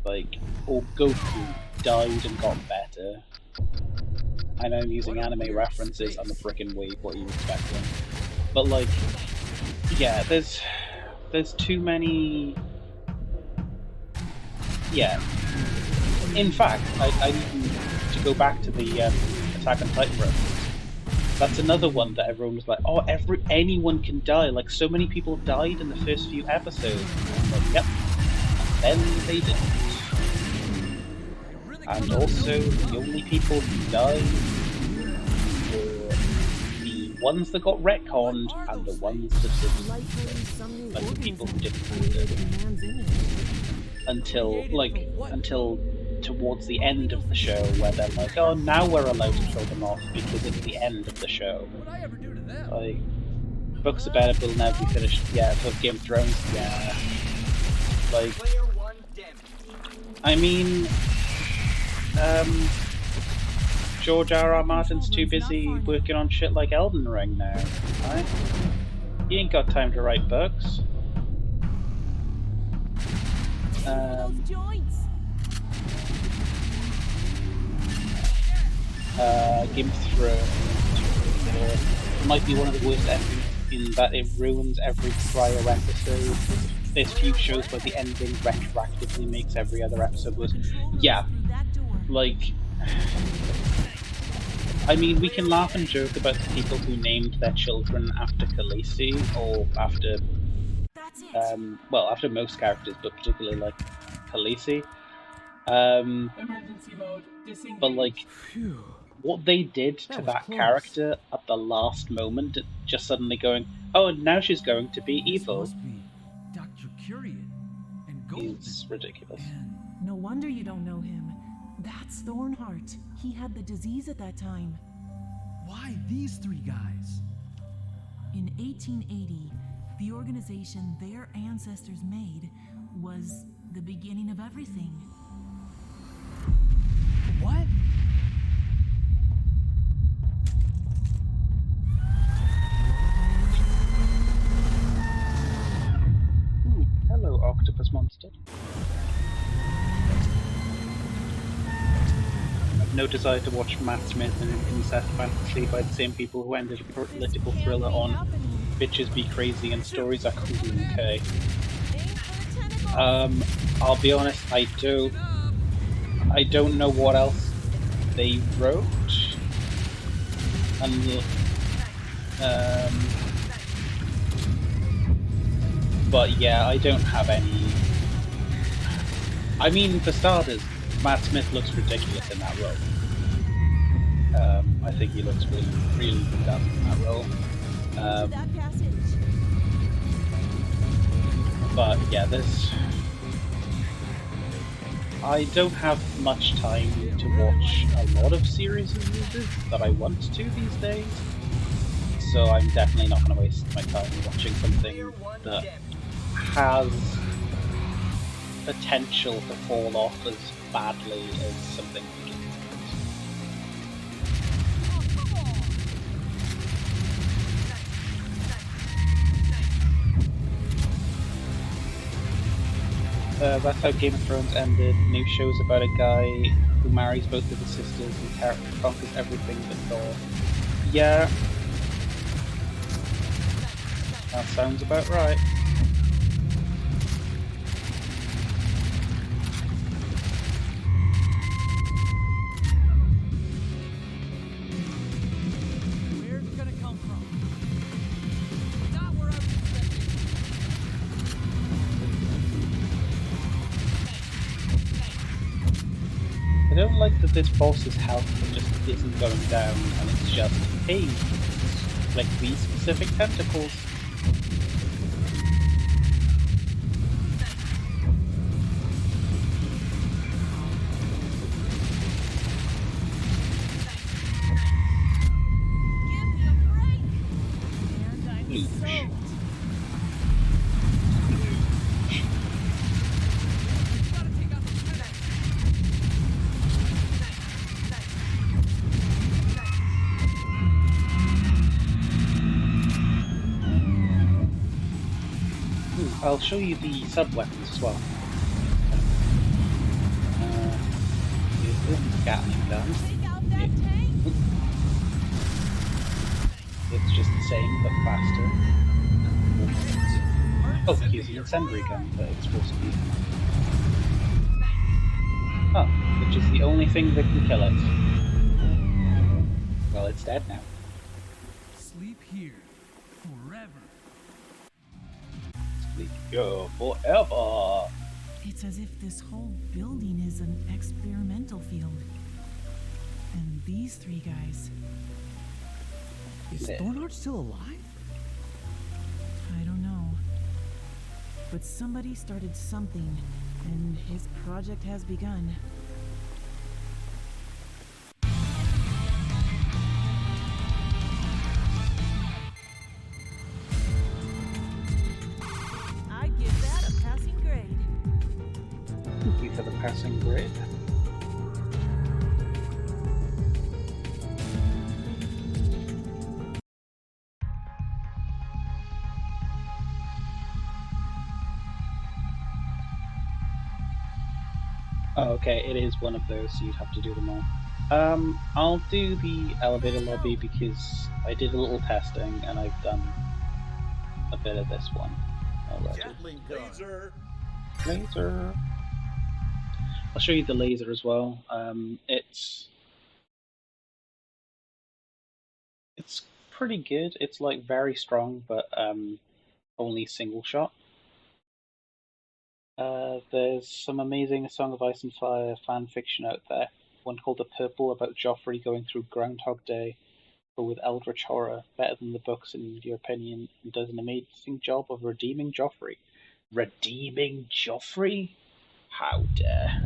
Like, or Goku died and got better. I know I'm using anime references, I'm a frickin' weeb, what are you expecting? But, like, yeah, there's too many... Yeah. In fact, I need to go back to the Attack on Titan reference. That's another one that everyone was like, oh, anyone can die. Like, so many people died in the first few episodes. And I'm like, yep. And then they didn't. And also, the only people who died were the ones that got retconned and the ones that didn't. Like, the people who didn't have it. Until towards the end of the show, where they're like, oh, now we're allowed to kill them off because it's the end of the show. What'd I ever do to them? Like, Books of Better will never be finished. Yeah, for Game of Thrones, yeah. Like, I mean, George R.R. Martin's too busy working on shit like Elden Ring now, right? He ain't got time to write books. Those joints! Game of Thrones might be one of the worst endings in that it ruins every prior episode. There's few shows where the ending retroactively makes every other episode worse. Yeah, like, I mean, we can laugh and joke about the people who named their children after Khaleesi, or after, after most characters, but particularly, like, Khaleesi. Emergency mode disengaged. But, like, what they did to was that close. character at the last moment, just suddenly going, oh, now she's going to be This evil, must be Dr. Curian and Golden. is ridiculous. And No wonder you don't know him. That's Thornheart. He had the disease at that time. why these three guys? In 1880, the organization their ancestors made was the beginning of everything. What? Ooh, hello, octopus monster. I've no desire to watch Matt Smith and an incest fantasy by the same people who ended a political This can't thriller be on happening. Bitches Be Crazy and Stories Are Cool and Okay. Aim for the tentacles. I'll be honest, I don't know what else they wrote. And but yeah, I don't have any. I mean, for starters, Matt Smith looks ridiculous in that role. I think he looks really, really good in that role. To that passage. But yeah, I don't have much time to watch a lot of series of movies that I want to these days. So I'm definitely not going to waste my time watching something that has potential to fall off as badly as something begins. That's how Game of Thrones ended. New show's about a guy who marries both of his sisters and conquers everything but Thor. Yeah. That sounds about right. Where's it gonna come from? Not where I was expecting. I don't like that this boss's health just isn't going down and it's just, hey, click these specific tentacles. Give me a break. And I'm Oof. soaked. Gotta take out the tentacles. Ooh, I'll show you the sub-weapons as well. Here's the Gatling gun. Take out that tank. It's just the same, but faster. Oh, here's an incendiary gun that it's supposed to be. Oh, which is the only thing that can kill it. Well, it's dead now. Sleep here forever. Sleep here forever. It's as if this whole building is an experimental field. And these three guys, Is Yeah. Thornheart still alive? I don't know. But somebody started something, and his project has begun. I give that a passing grade. Thank you for the passing grade. Oh, okay, it is one of those, so you'd have to do them all. I'll do the elevator lobby because I did a little testing and I've done a bit of this one already. Laser. I'll show you the laser as well. It's pretty good. It's like very strong, but only single shot. There's some amazing A Song of Ice and Fire fan fiction out there. one called The Purple about Joffrey going through Groundhog Day, but with eldritch horror, better than the books in your opinion, and does an amazing job of redeeming Joffrey. Redeeming Joffrey? How dare.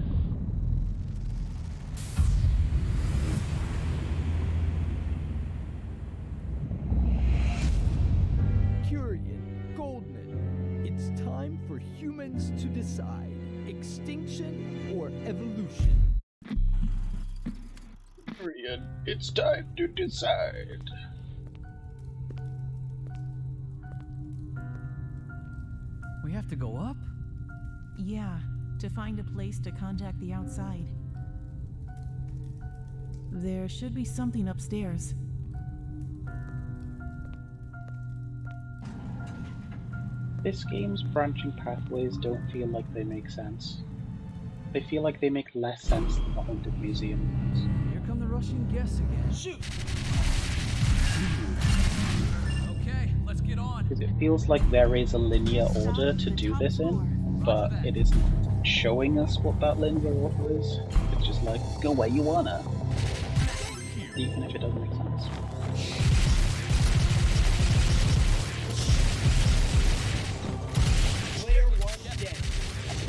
Curian, Goldman, it's time for humans to decide extinction or evolution. Curian, it's time to decide. We have to go up? Yeah, to find a place to contact the outside. There should be something upstairs. This game's branching pathways don't feel like they make sense. They feel like they make less sense than the Haunted Museum ones. Here come the Russian guests again. Shoot! Okay, let's get on. Because it feels like there is a linear order to do this in, but it isn't showing us what that linear order is. It's just like, go where you wanna. Even if it doesn't make sense.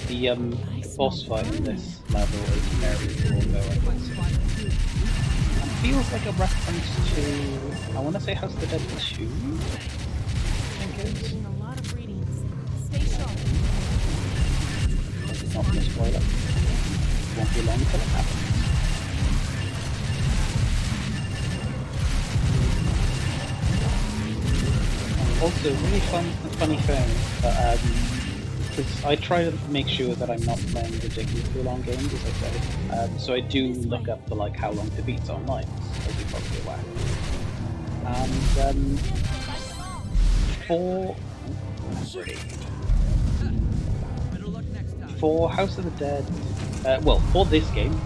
The boss fight in this level is very cool though. It feels like a reference to, I want to say House of the Dead 2? I think it is. Getting a lot of readings. Stay sharp. It's not going to spoil it. It won't be long until it happens. Also, really funny thing that because I try to make sure that I'm not playing ridiculously long games, as I say. So I do look up for like how long to beat's online, as you're probably aware. And for House of the Dead, well, for this game,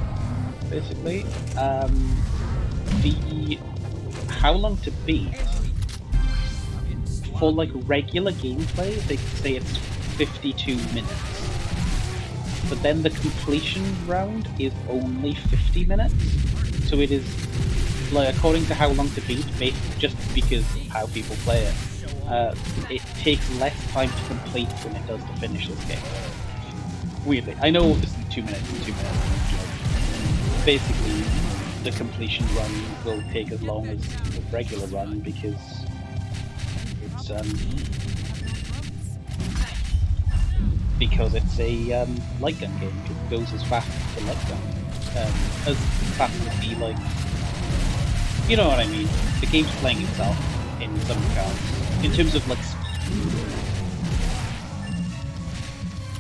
basically, the how long to beat for like regular gameplay, they say it's 52 minutes. But then the completion round is only 50 minutes. So it is, like, according to how long to beat, just because of how people play it, it takes less time to complete than it does to finish this game. Weirdly. I know obviously 2 minutes and 2 minutes. Basically, the completion run will take as long as the regular run because it's, a Lightgun game. It goes as fast as the Lightgun. As fast as the, like... You know what I mean. The game's playing itself in some regards. In terms of, like...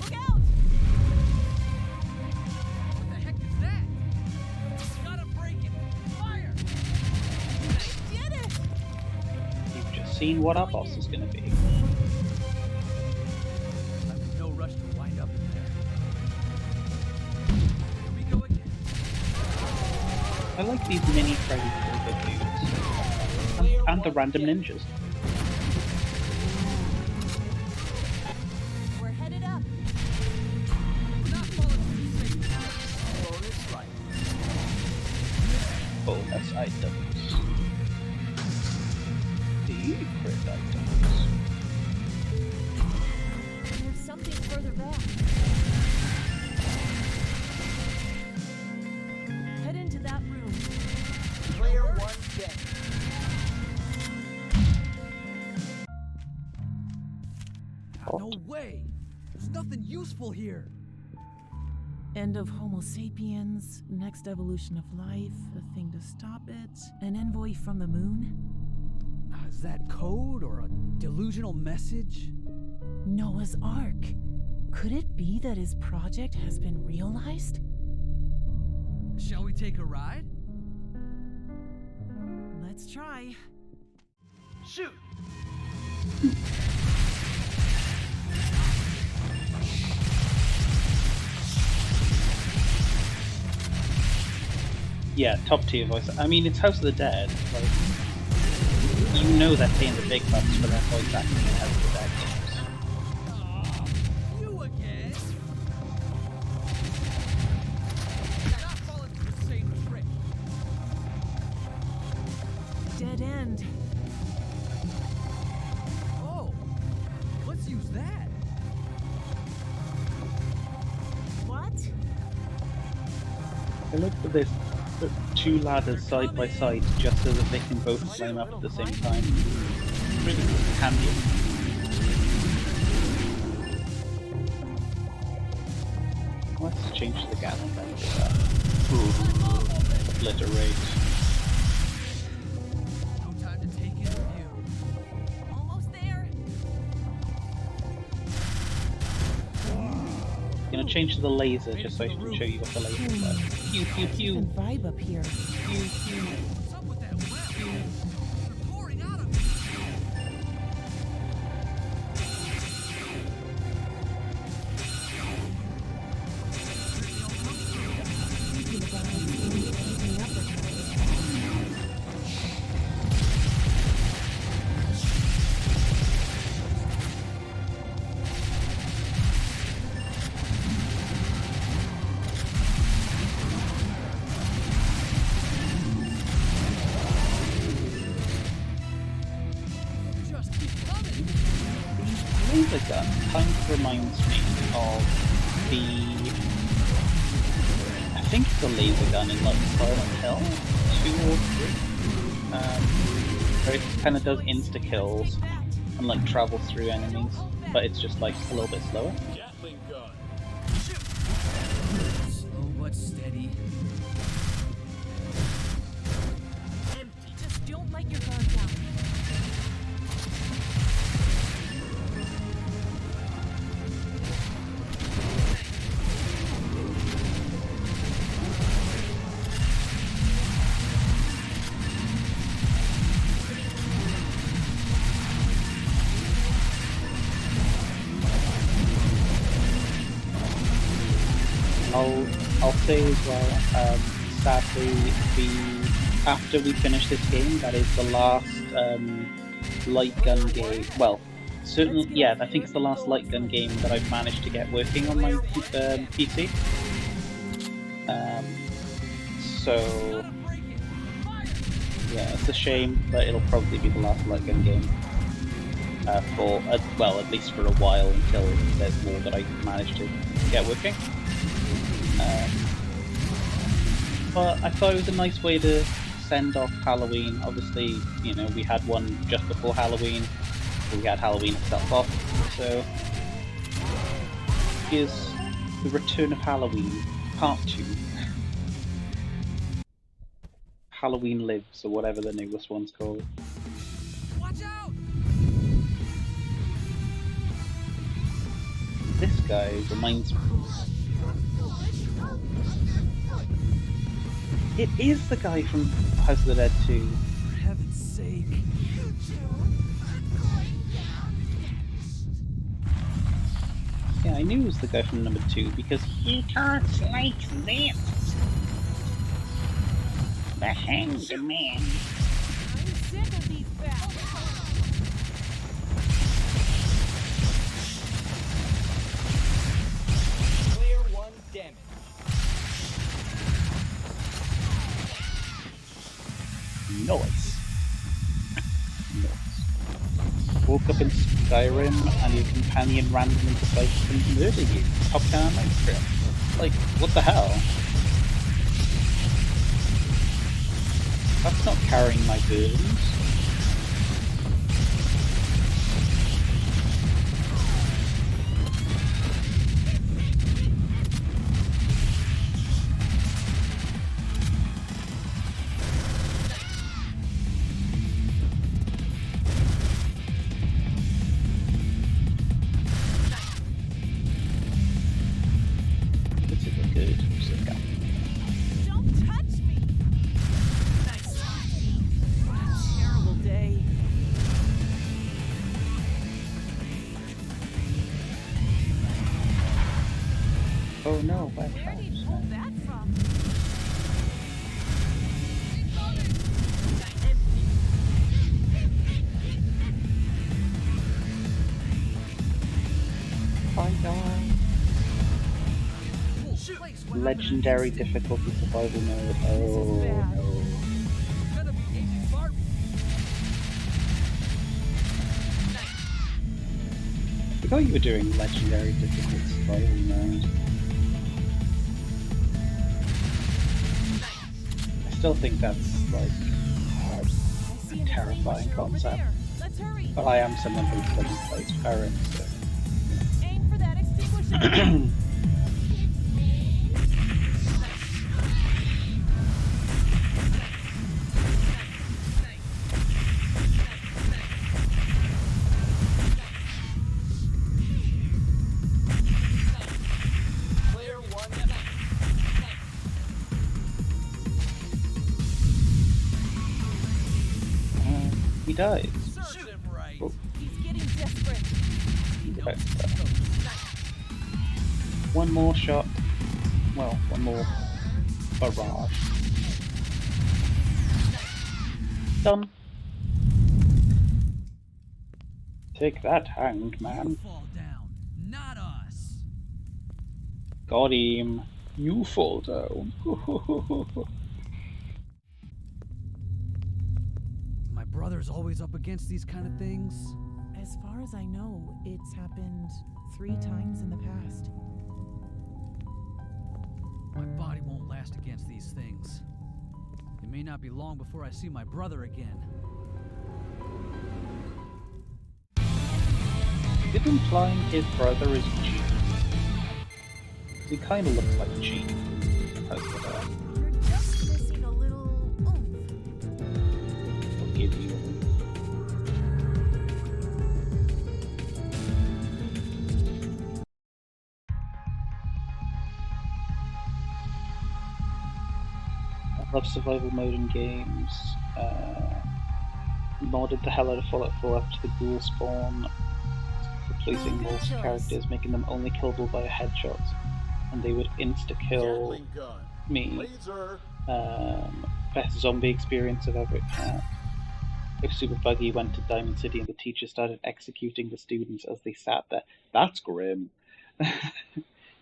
Look out! What the heck is that? Gotta break it! Fire! Did it! You've just seen what our boss is gonna be. No rush to wind up in there. Here we go again. I like these mini Freddy Krueger dudes. And the random ninjas. We're headed up. We're not following the safe. Bonus items. Secret items. There's something further back. Head into that room. Player 1 dead. No way! There's nothing useful here. End of Homo sapiens, next evolution of life, a thing to stop it, an envoy from the moon. Is that code or a delusional message? Noah's Ark. Could it be that his project has been realized? Shall we take a ride? Let's try. Shoot! Yeah, top tier voice. I mean, it's House of the Dead. Like, you know they're paying the big bucks for their voice acting in House of the Dead games. You again? Not falling for the same I like that there's two ladders side by side just so that they can both climb up at the same time. Really handy. Let's change the gas then for that. Obliterate. No time to take in review. Almost there. Gonna change to the laser just so I can show you what the laser is like. Pew pew pew. Decent vibe up here. Pew pew. What's up with that web? They're pouring out of me. Thinking about keeping up with her. Just keep coming. Laser gun kind of reminds me of the... I think it's the laser gun in like Silent Hill 2 or 3. Where it kind of does insta-kills and like travels through enemies, but it's just like a little bit slower. Slow but steady. Empty. Just don't let your guard down. I'll say as well, sadly, after we finish this game, that is the last light gun game. Well, certainly, yeah, I think it's the last light gun game that I've managed to get working on my PC. So yeah, it's a shame, but it'll probably be the last light gun game for well, at least for a while until there's more that I manage to get working. But I thought it was a nice way to send off Halloween. Obviously, you know, we had one just before Halloween, we had Halloween itself off, so here's the return of Halloween, part 2. Halloween Lives, or whatever the newest one's called. Watch out! This guy reminds me. It is the guy from House of the Dead 2. For heaven's sake. Yeah, I knew it was the guy from number 2 because he talks like this. The Hanged Man. I'm sick of these bats. Player 1 damage. Nice. Nice. Woke up in Skyrim and your companion randomly decides to murder you. Top down night trip. Like, what the hell? That's not carrying my burdens. This is a good Zika. Don't touch me. Terrible day. Oh no, where Where'd he pull that from? Legendary difficulty survival mode. Oh bad. no. Gonna be easy fart. I forgot you were doing legendary difficulty survival mode. still think that's like I see an terrifying extinguisher over concept. there. Let's hurry. But I am someone who doesn't play Skyrim, so Aim for that extinguisher. Player one. he dies. Serves him right. Oh, He's getting desperate. he's about to die. One more shot. Well, one more barrage. Done. Take that, hanged You man. fall down, not us. Got him. You fall down. My brother's always up against these kind of things. As far as I know, it's happened 3 times in the past. My body won't last against these things. It may not be long before I see my brother again. Is implying his brother is G? He kind of looks like G. You're just missing a little oomph. I'll give you. I love survival mode in games. Modded the hell out of Fallout 4 after the ghoul spawn, replacing Good most choice. characters, making them only killable by a headshot, and they would insta-kill Gatling gun. me. Laser. Best zombie experience I've ever had. If Super Buggy went to Diamond City and the teacher started executing the students as they sat there, that's grim.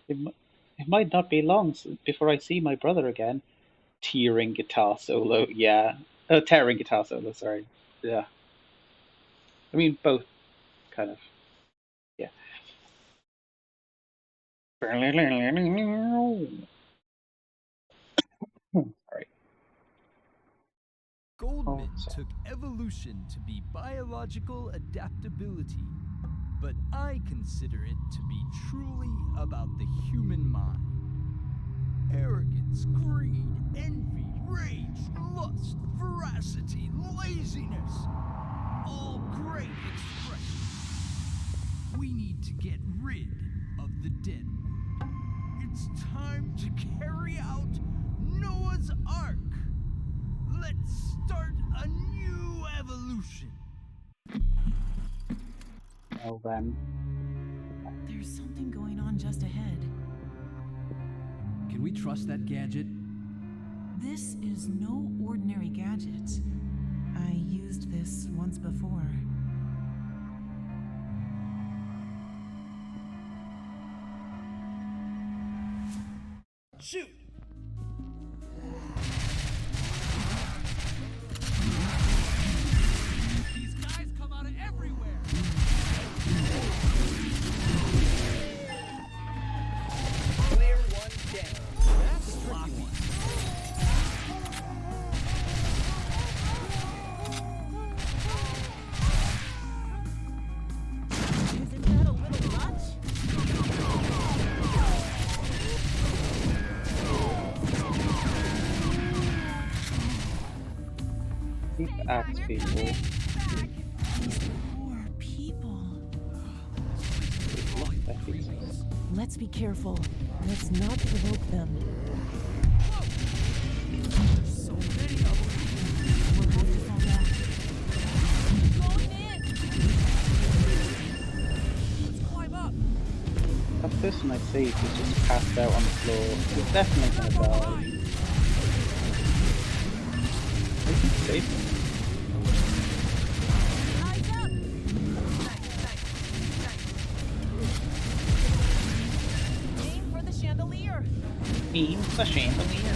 It might not be long before I see my brother again. Tearing guitar solo, yeah. Tearing guitar solo, sorry. Yeah. I mean, both, kind of. Yeah. Sorry. Goldman sorry. took evolution to be biological adaptability, but I consider it to be truly about the human mind. Arrogance, greed, envy, rage, lust, veracity, laziness. All great expressions. We need to get rid of the dead one. It's time to carry out Noah's Ark. Let's start a new evolution. Well then. There's something going on just ahead. Can we trust that gadget? This is no ordinary gadget. I used this once before. Shoot! These guys come out of everywhere. Player one down. That's a tricky one. Isn't that a little much? Keep axe people. These poor people. Let's be careful. Let's not provoke them. So many of them. We'll have to fall back. Going in. Let's climb up. That person I saved is just passed out on the floor. He's definitely gonna die. I can save him. Eyes up. Aim for the chandelier. Aim the chandelier.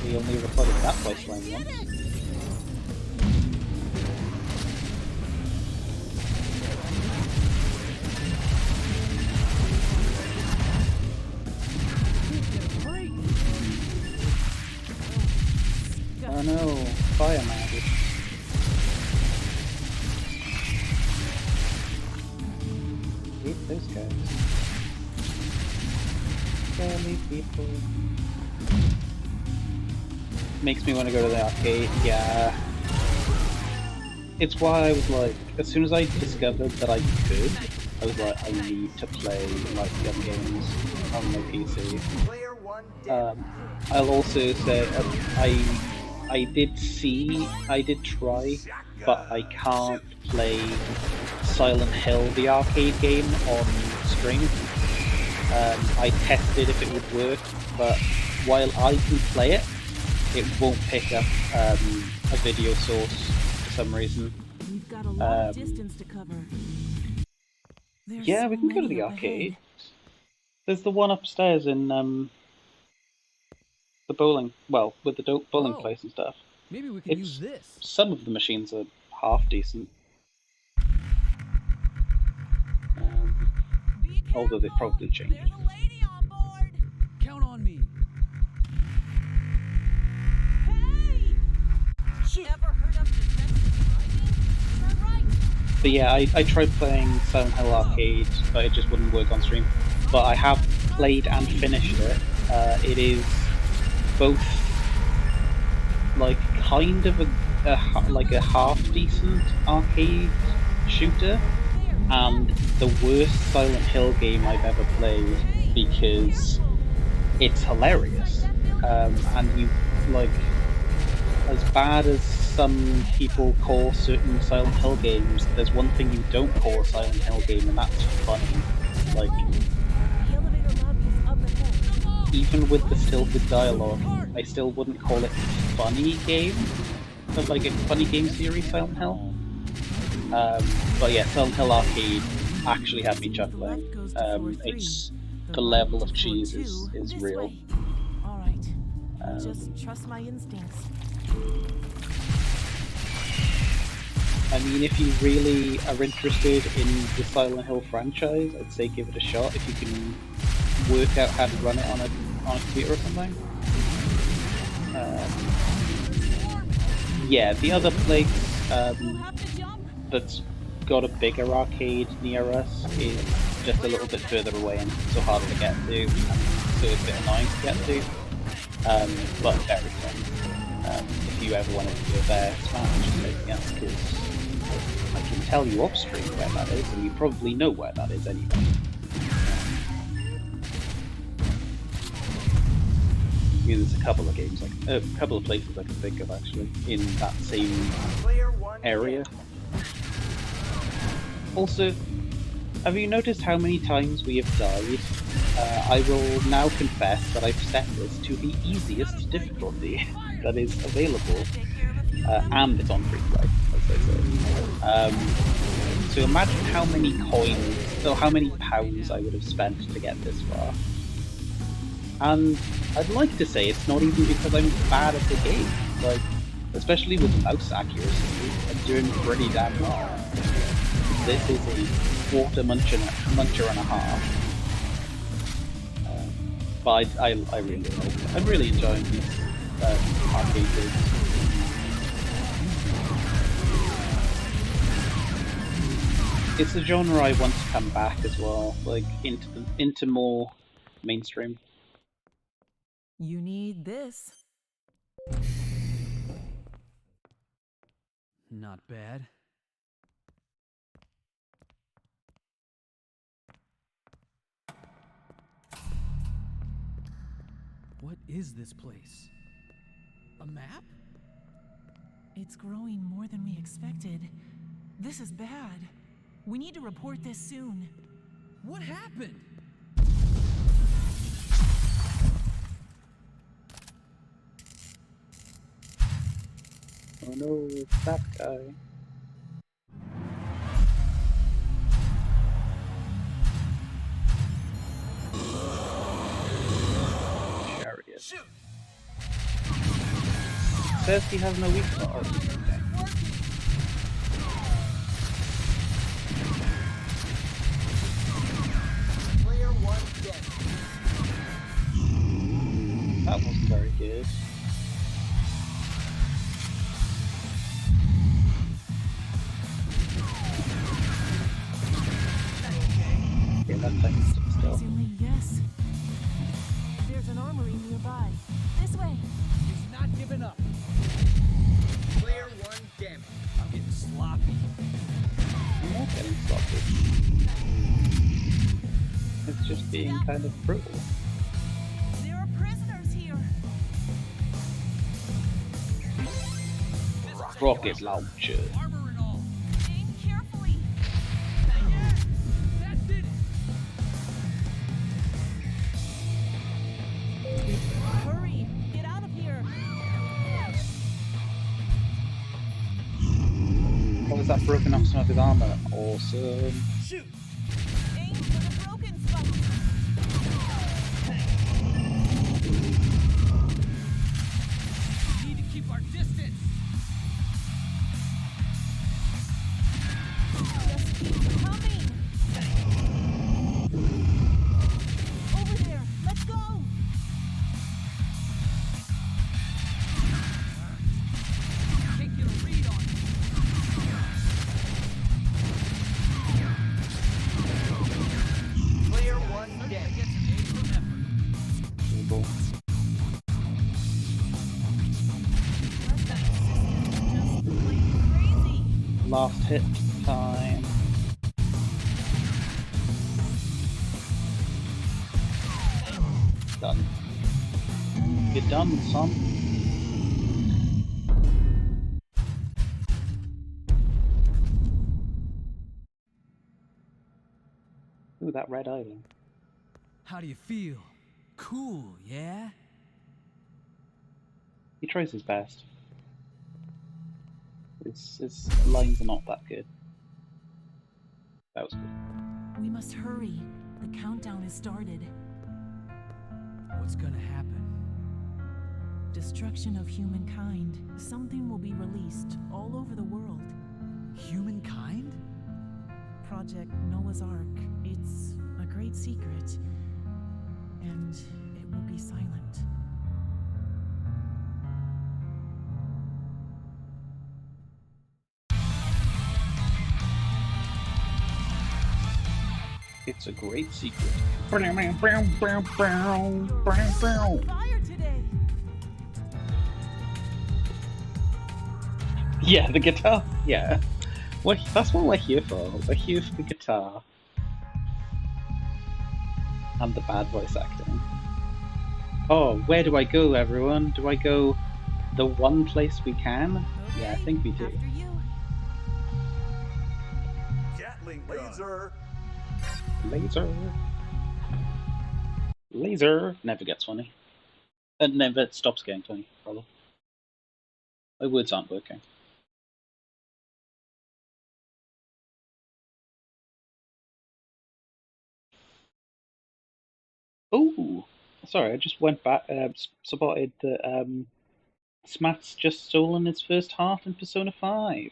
We only recorded that voice line Did once. it. Get a break. Oh no, fire magic. Hate those guys. Scary people. Makes me want to go to the arcade, yeah. It's why I was like, as soon as I discovered that I could, I was like, I need to play Lightgun games on my PC. Player one dead. I'll also say, I did try, but I can't play Silent Hill, the arcade game, on stream. I tested if it would work, but while I can play it, it won't pick up a video source for some reason. We've got a lot of distance to cover. There's Yeah, so we can go to many the up arcade. ahead. There's the one upstairs in the bowling, well, with the bowling Oh, place and stuff. Maybe we could use this. Some of the machines are half decent. Be Although they've careful. probably changed. There's a lady on board. Count on me. Hey! Ever heard of defensive driving? Is that right? But yeah, I tried playing Silent Hill Arcade, but it just wouldn't work on stream. But I have played and finished it. It is both like kind of a half decent arcade shooter, and the worst Silent Hill game I've ever played because it's hilarious. And you like, as bad as some people call certain Silent Hill games, there's one thing you don't call a Silent Hill game, and that's funny. Like, The elevator lobby's up ahead. even with the stilted dialogue, I still wouldn't call it funny game, but like a funny game series, Silent Hill. But yeah, Silent Hill Arcade actually had me chuckling. It's the level of cheese is real. All right. I'll just trust my instincts. I mean, if you really are interested in the Silent Hill franchise, I'd say give it a shot if you can work out how to run it on a computer or something. Yeah, the other place that's got a bigger arcade near us is just a little bit further away and so harder to get to, so it's a bit annoying to get to. But very fun. If you ever wanted to go there, smash something else, because I can tell you off stream where that is, and you probably know where that is anyway. I mean, there's a couple of games, like a couple of places I can think of actually in that same Player one area. dead. Also, have you noticed how many times we have died? I will now confess that I've set this to the easiest difficulty that is available, and it's on free play, as they say. So imagine how many coins, so how many pounds I would have spent to get this far. And I'd like to say it's not even because I'm bad at the game, like, especially with mouse accuracy, I'm doing pretty damn well. This is a quarter muncher and a half. But I really like it. I'm really enjoying these arcade games. It's a genre I want to come back as well, like into more mainstream. You need this. Not bad. What is this place? A map? It's growing more than we expected. This is bad. We need to report this soon. What happened? Oh no, that guy. Chariot. Says he has no weak spot. Oh, okay. Player one dead. That wasn't very good. Surprisingly, yes. There's an armory nearby. This way. He's not giving up. Player 1 damage. I'm getting sloppy. I'm not getting sloppy. It's just being kind of brutal. There are prisoners here. Rocket launcher. Armor and all. Aim carefully. That did it. Hurry. Get out of here. Oh, is that broken off some of his armor? Awesome. Shoot! Aim for the broken spot. We need to keep our distance. Just keep coming. Over there. Let's go. Can't get a read on it. Player 1 damage. Gets an A for effort. Cool. Just plain crazy. Last hit time. Done. You're done, son. Ooh, that red island. How do you feel? Cool, yeah? He tries his best. His lines are not that good. That was good. We must hurry. The countdown has started. What's gonna happen? Destruction of humankind. Something will be released all over the world. Humankind? Project Noah's Ark. It's a great secret. And it will be silent. It's a great secret. Fire today. Yeah, the guitar. Yeah. Well, that's what we're here for. We're here for the guitar. And the bad voice acting. Oh, where do I go, everyone? Do I go the one place we can? Yeah, I think we do. After you. Gatling laser. Laser. Laser. Never gets funny. And never stops getting funny, probably. My words aren't working. Oh, sorry, I just went back, spotted that Smath's just stolen his first half in Persona 5.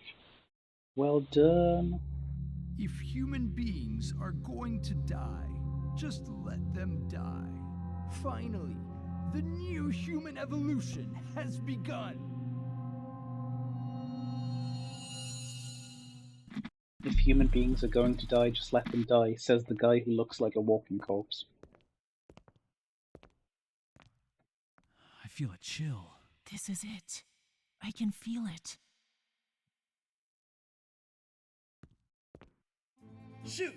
Well done. If human beings are going to die, just let them die. Finally, the new human evolution has begun. If human beings are going to die, just let them die, says the guy who looks like a walking corpse. I feel a chill. This is it. I can feel it. Shoot!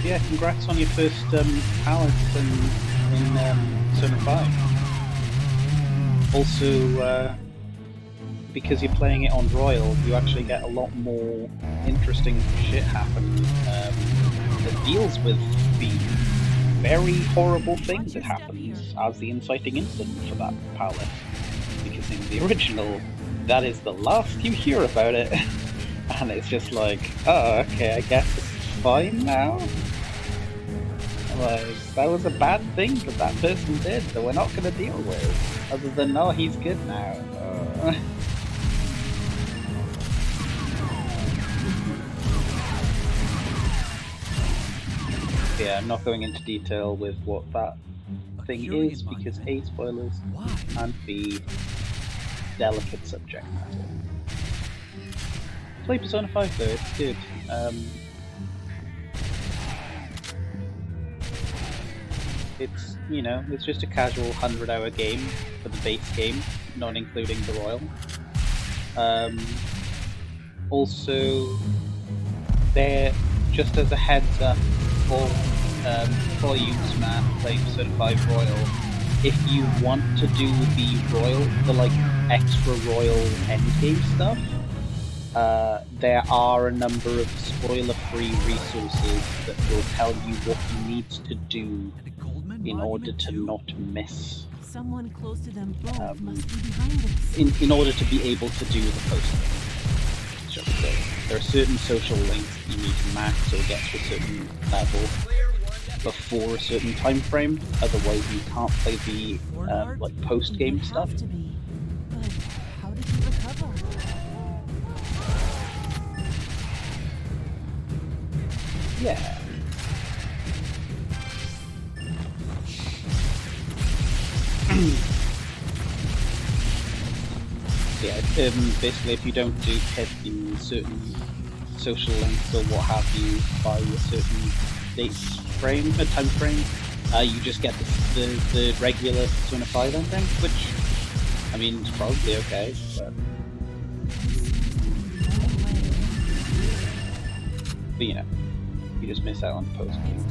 Yeah, congrats on your first palette in Persona 5. Also, because you're playing it on Royal, you actually get a lot more interesting shit happen that deals with the very horrible thing that happens as the inciting incident for that palette. Because in the original, that is the last you hear about it. And it's just like, oh, okay, I guess it's fine now. Like, that was a bad thing that that person did that we're not going to deal with. Other than, oh, he's good now. Yeah, I'm not going into detail with what that thing is because A, spoilers, and B, delicate subject matter. Play Persona 5 though, it's good. it's, you know, it's just a casual 100-hour game for the base game, not including the Royal. Also, there, just as a heads up for you, Matt, playing Certified Royal, if you want to do the like extra Royal endgame stuff, there are a number of spoiler-free resources that will tell you what you need to do in order to not miss. Someone close to them both must be behind this. In order to be able to do the posting, shall we say. There are certain social links you need to max or get to a certain level before a certain time frame. Otherwise, you can't play the like post-game stuff. Have to be. But how did you recover? Yeah. Yeah, basically if you don't hit in certain social links or what have you by a certain time frame, you just get the regular Persona 5 ending, which, I mean, it's probably okay, but you know, you just miss out on post-game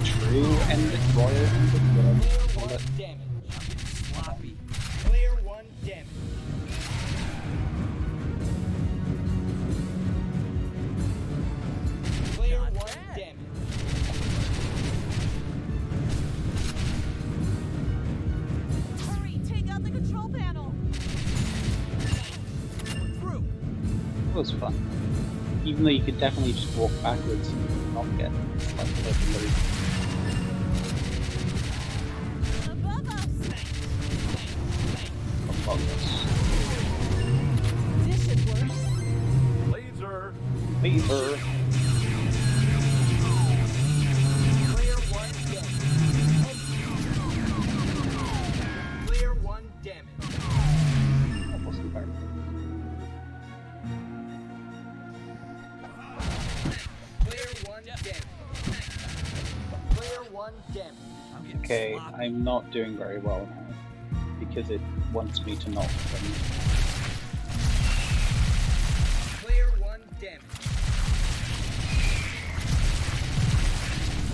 true and royal ending, whatever. All that. Sloppy. Player 1 damage. Player 1 damage. Hurry, take out the control panel. Through. It was fun. Even though you could definitely just walk backwards and not get like everybody. Above us. Above us. This should work. Laser. Laser. Player 1 damage. Player 1 damage. That wasn't very good. Player 1 damage. Okay, I'm not doing very well now because it wants me to not win. Player 1 damage.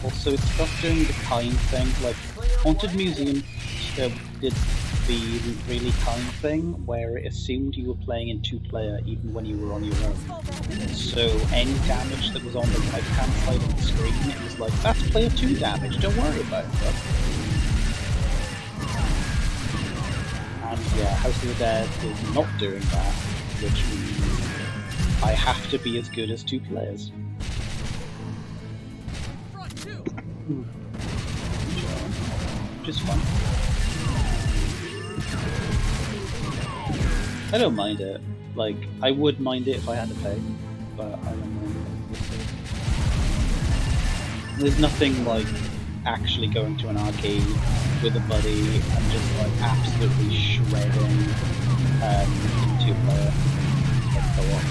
Also, it stopped doing the kind thing. Like, Haunted Museum did the really kind thing where it assumed you were playing in 2-player even when you were on your own. So any damage that was on the right-hand side of the screen, it was like, that's player 2 damage, don't worry about it. And yeah, House of the Dead is not doing that, which means I have to be as good as 2 players. Which is fun. I don't mind it. Like, I would mind it if I had to pay, but I don't mind it. There's nothing like actually going to an arcade with a buddy and just like absolutely shredding 2-player co-op.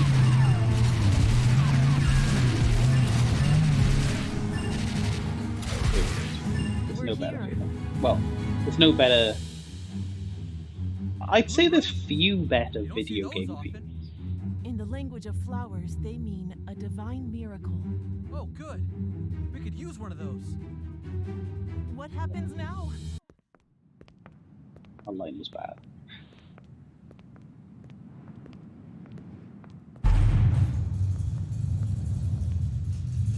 There's no better feeling. Well, there's no better. I'd say there's few better video game feelings. In the language of flowers, they mean a divine miracle. Oh, good. We could use one of those. What happens now? Online was bad.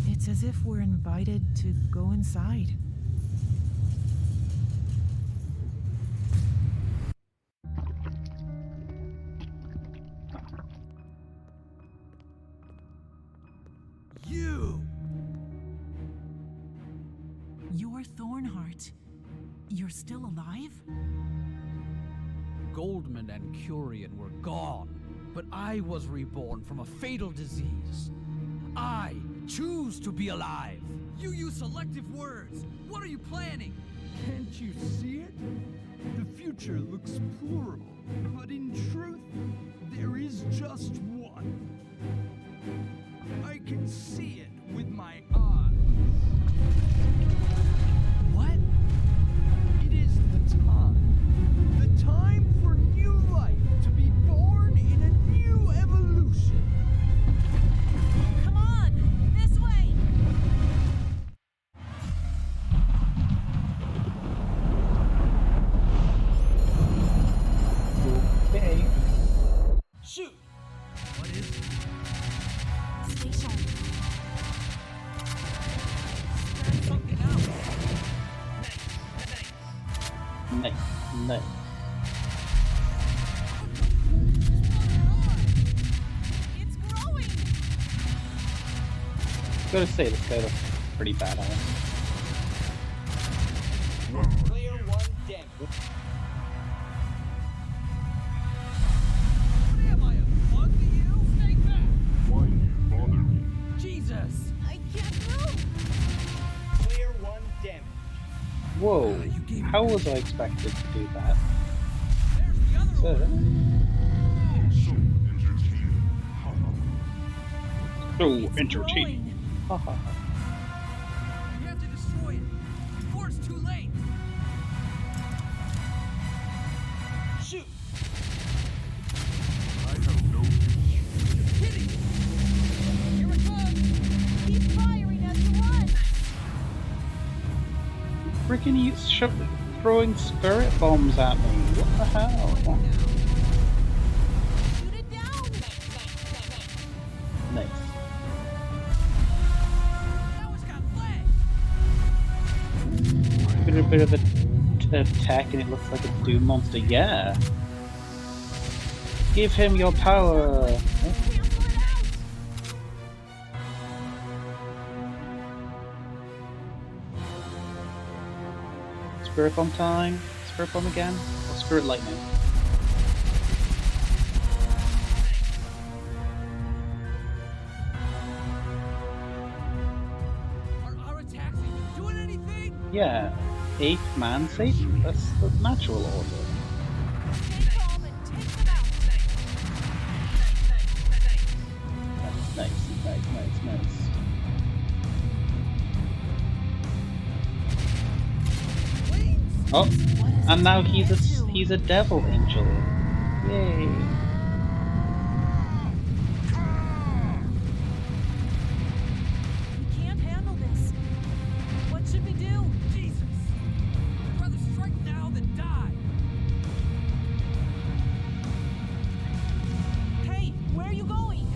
It's as if we're invited to go inside. You're Thornheart. You're still alive? Goldman and Curian were gone, but I was reborn from a fatal disease. I choose to be alive. You use selective words. What are you planning? Can't you see it? The future looks plural, but in truth, there is just one. I can see it with my eyes. No. It's growing. Gotta say, this guy looks pretty badass. Player 1 damage. Am I a bug to you? Stay back! Why do you bother me? Jesus! I can't move. Player 1 damage. Whoa, You gave me how was I expected to do that? There's the other So, one. So entertaining. Ha ha. so It's entertaining. growing. Ha ha ha. We have to destroy it before it's too late. Shoot! I have no use. Kitty! Here it comes! Keep firing as you run. Freaking throwing spirit bombs at me. What the hell? Shoot it down. Nice. Now it's got legs! Got a bit of a tech and it looks like a Doom monster. Yeah. Give him your power. Cancel it out. Spirit bomb time. Spirit bomb again. Or spirit lightning. Are our attacks even doing anything? Yeah. 8 man Satan. That's the natural order. Stay calm and take them out. Nice, nice, nice, nice. Oh, and now he's a devil angel. Yay. We can't handle this. What should we do? Jesus! I'd rather strike now than die! Hey, where are you going?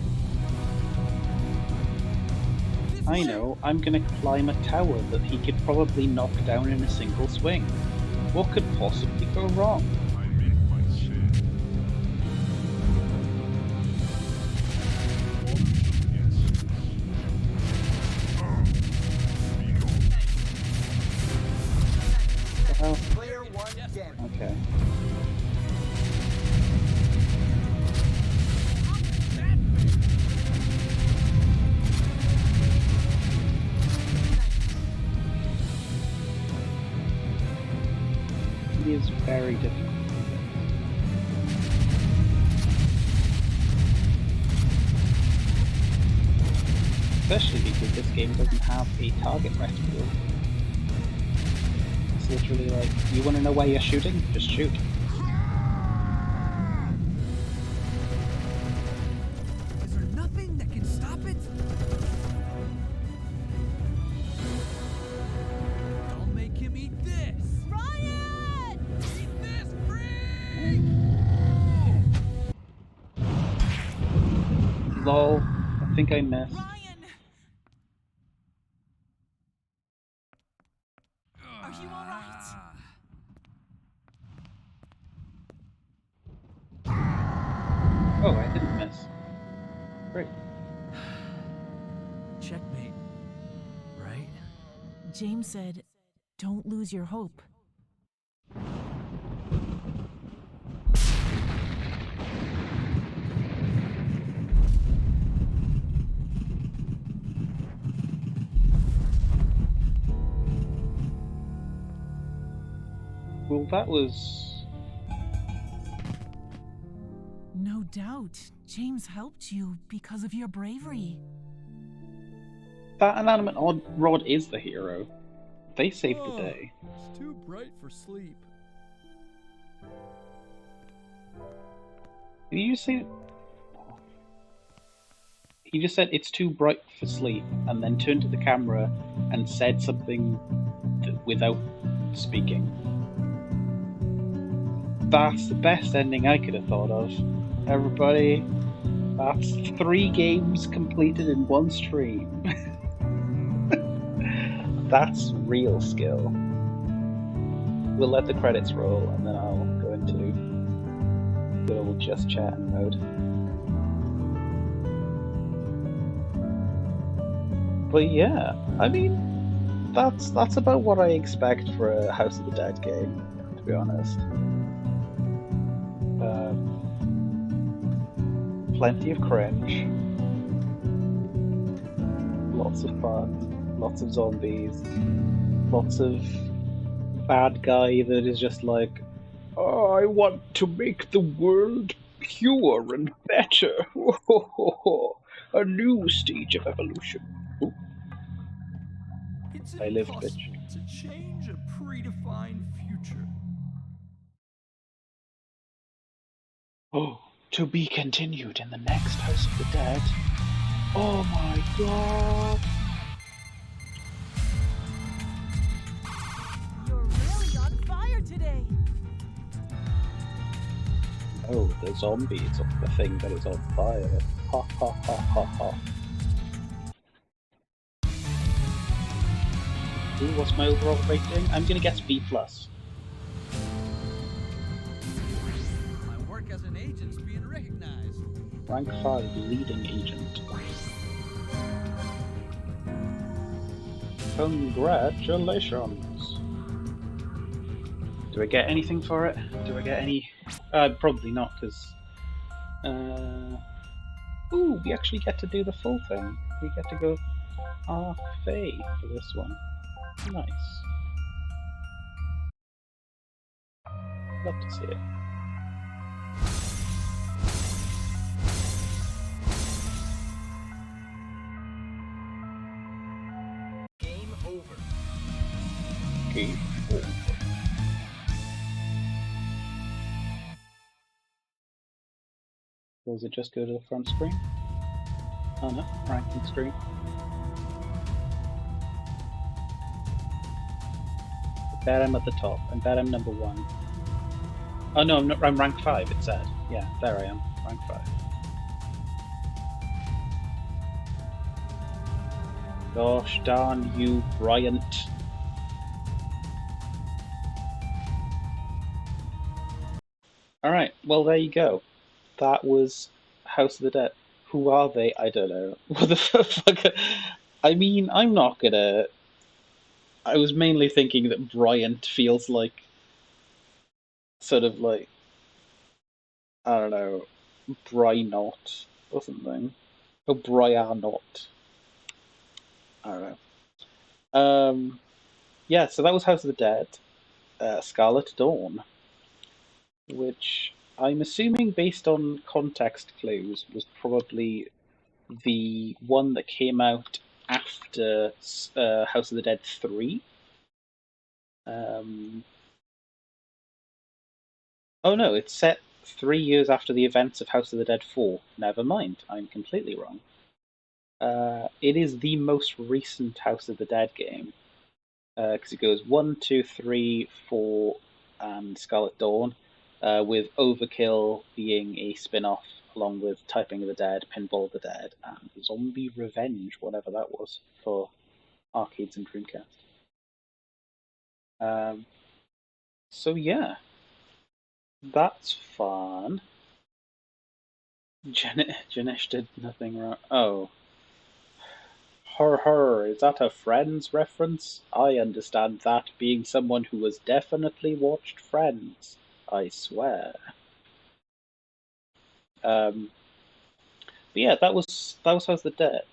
This I way. know, I'm gonna climb a tower that he could probably knock down in a single swing. What could possibly go wrong? I make my sin. Yes. Be gone. The hell? Player 1 damage. Okay. It is very difficult. Especially because this game doesn't have a target reticle. It's literally like, you want to know where you're shooting? Just shoot. Is there nothing that can stop it? I'll make him eat this! Ryan! Eat this, freak! Lol, I think I missed. Ryan! Are you alright? Oh, I didn't miss. Great. Checkmate. Right? James said, don't lose your hope. Well, that was... No doubt, James helped you because of your bravery. That inanimate rod is the hero. They saved the day. It's too bright for sleep. Did you just say... He just said it's too bright for sleep, and then turned to the camera and said something without speaking. That's the best ending I could have thought of. Everybody, that's 3 games completed in one stream. That's real skill. we'll let the credits roll, and then I'll go into good old just chatting mode. But yeah, I mean, that's about what I expect for a House of the Dead game, to be honest. Plenty of cringe, lots of fun, lots of zombies, lots of bad guy that is just like, oh, I want to make the world pure and better. A new stage of evolution. Ooh. It's I lived, impossible bitch. to change a predefined future. Oh, to be continued in the next House of the Dead. Oh my god. You're really on fire today. Oh, the zombies are the thing that is on fire. Ha ha ha ha ha. Ooh, what's my overall rating? I'm gonna guess B+. My work as an agent's being recognized. Rank 5, leading agent. Congratulations. Do I get anything for it? Do I get any? Probably not, because... Ooh, we actually get to do the full thing. We get to go Arc Fae for this one. Nice. Love to see it. Game over. Game over. Does it just go to the front screen? Oh no, ranking screen. I bet I'm at the top. I bet I'm number 1. Oh no, I'm rank 5, it said. Yeah, there I am, rank 5. Gosh darn you, Bryant. Alright, well there you go. That was House of the Dead. Who are they? I don't know. What the fuck? I mean, I'm not gonna... I was mainly thinking that Bryant feels like... sort of like... I don't know... Brynot or something. Or Bryanot. I don't know. Yeah, so that was House of the Dead. Scarlet Dawn. Which I'm assuming, based on context clues, was probably the one that came out after House of the Dead 3. Oh no, it's set 3 years after the events of House of the Dead 4. Never mind, I'm completely wrong. It is the most recent House of the Dead game, because it goes 1, 2, 3, 4, and Scarlet Dawn, with Overkill being a spin-off, along with Typing of the Dead, Pinball of the Dead, and Zombie Revenge, whatever that was, for arcades and Dreamcast. So yeah, that's fun. Janesh did nothing wrong. Oh. Her, is that a Friends reference? I understand that being someone who has definitely watched Friends, I swear. But yeah, that was House of the Dead,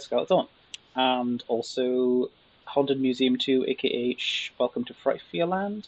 Scarlet Dawn, and also Haunted Museum 2, aka Welcome to Frightfearland.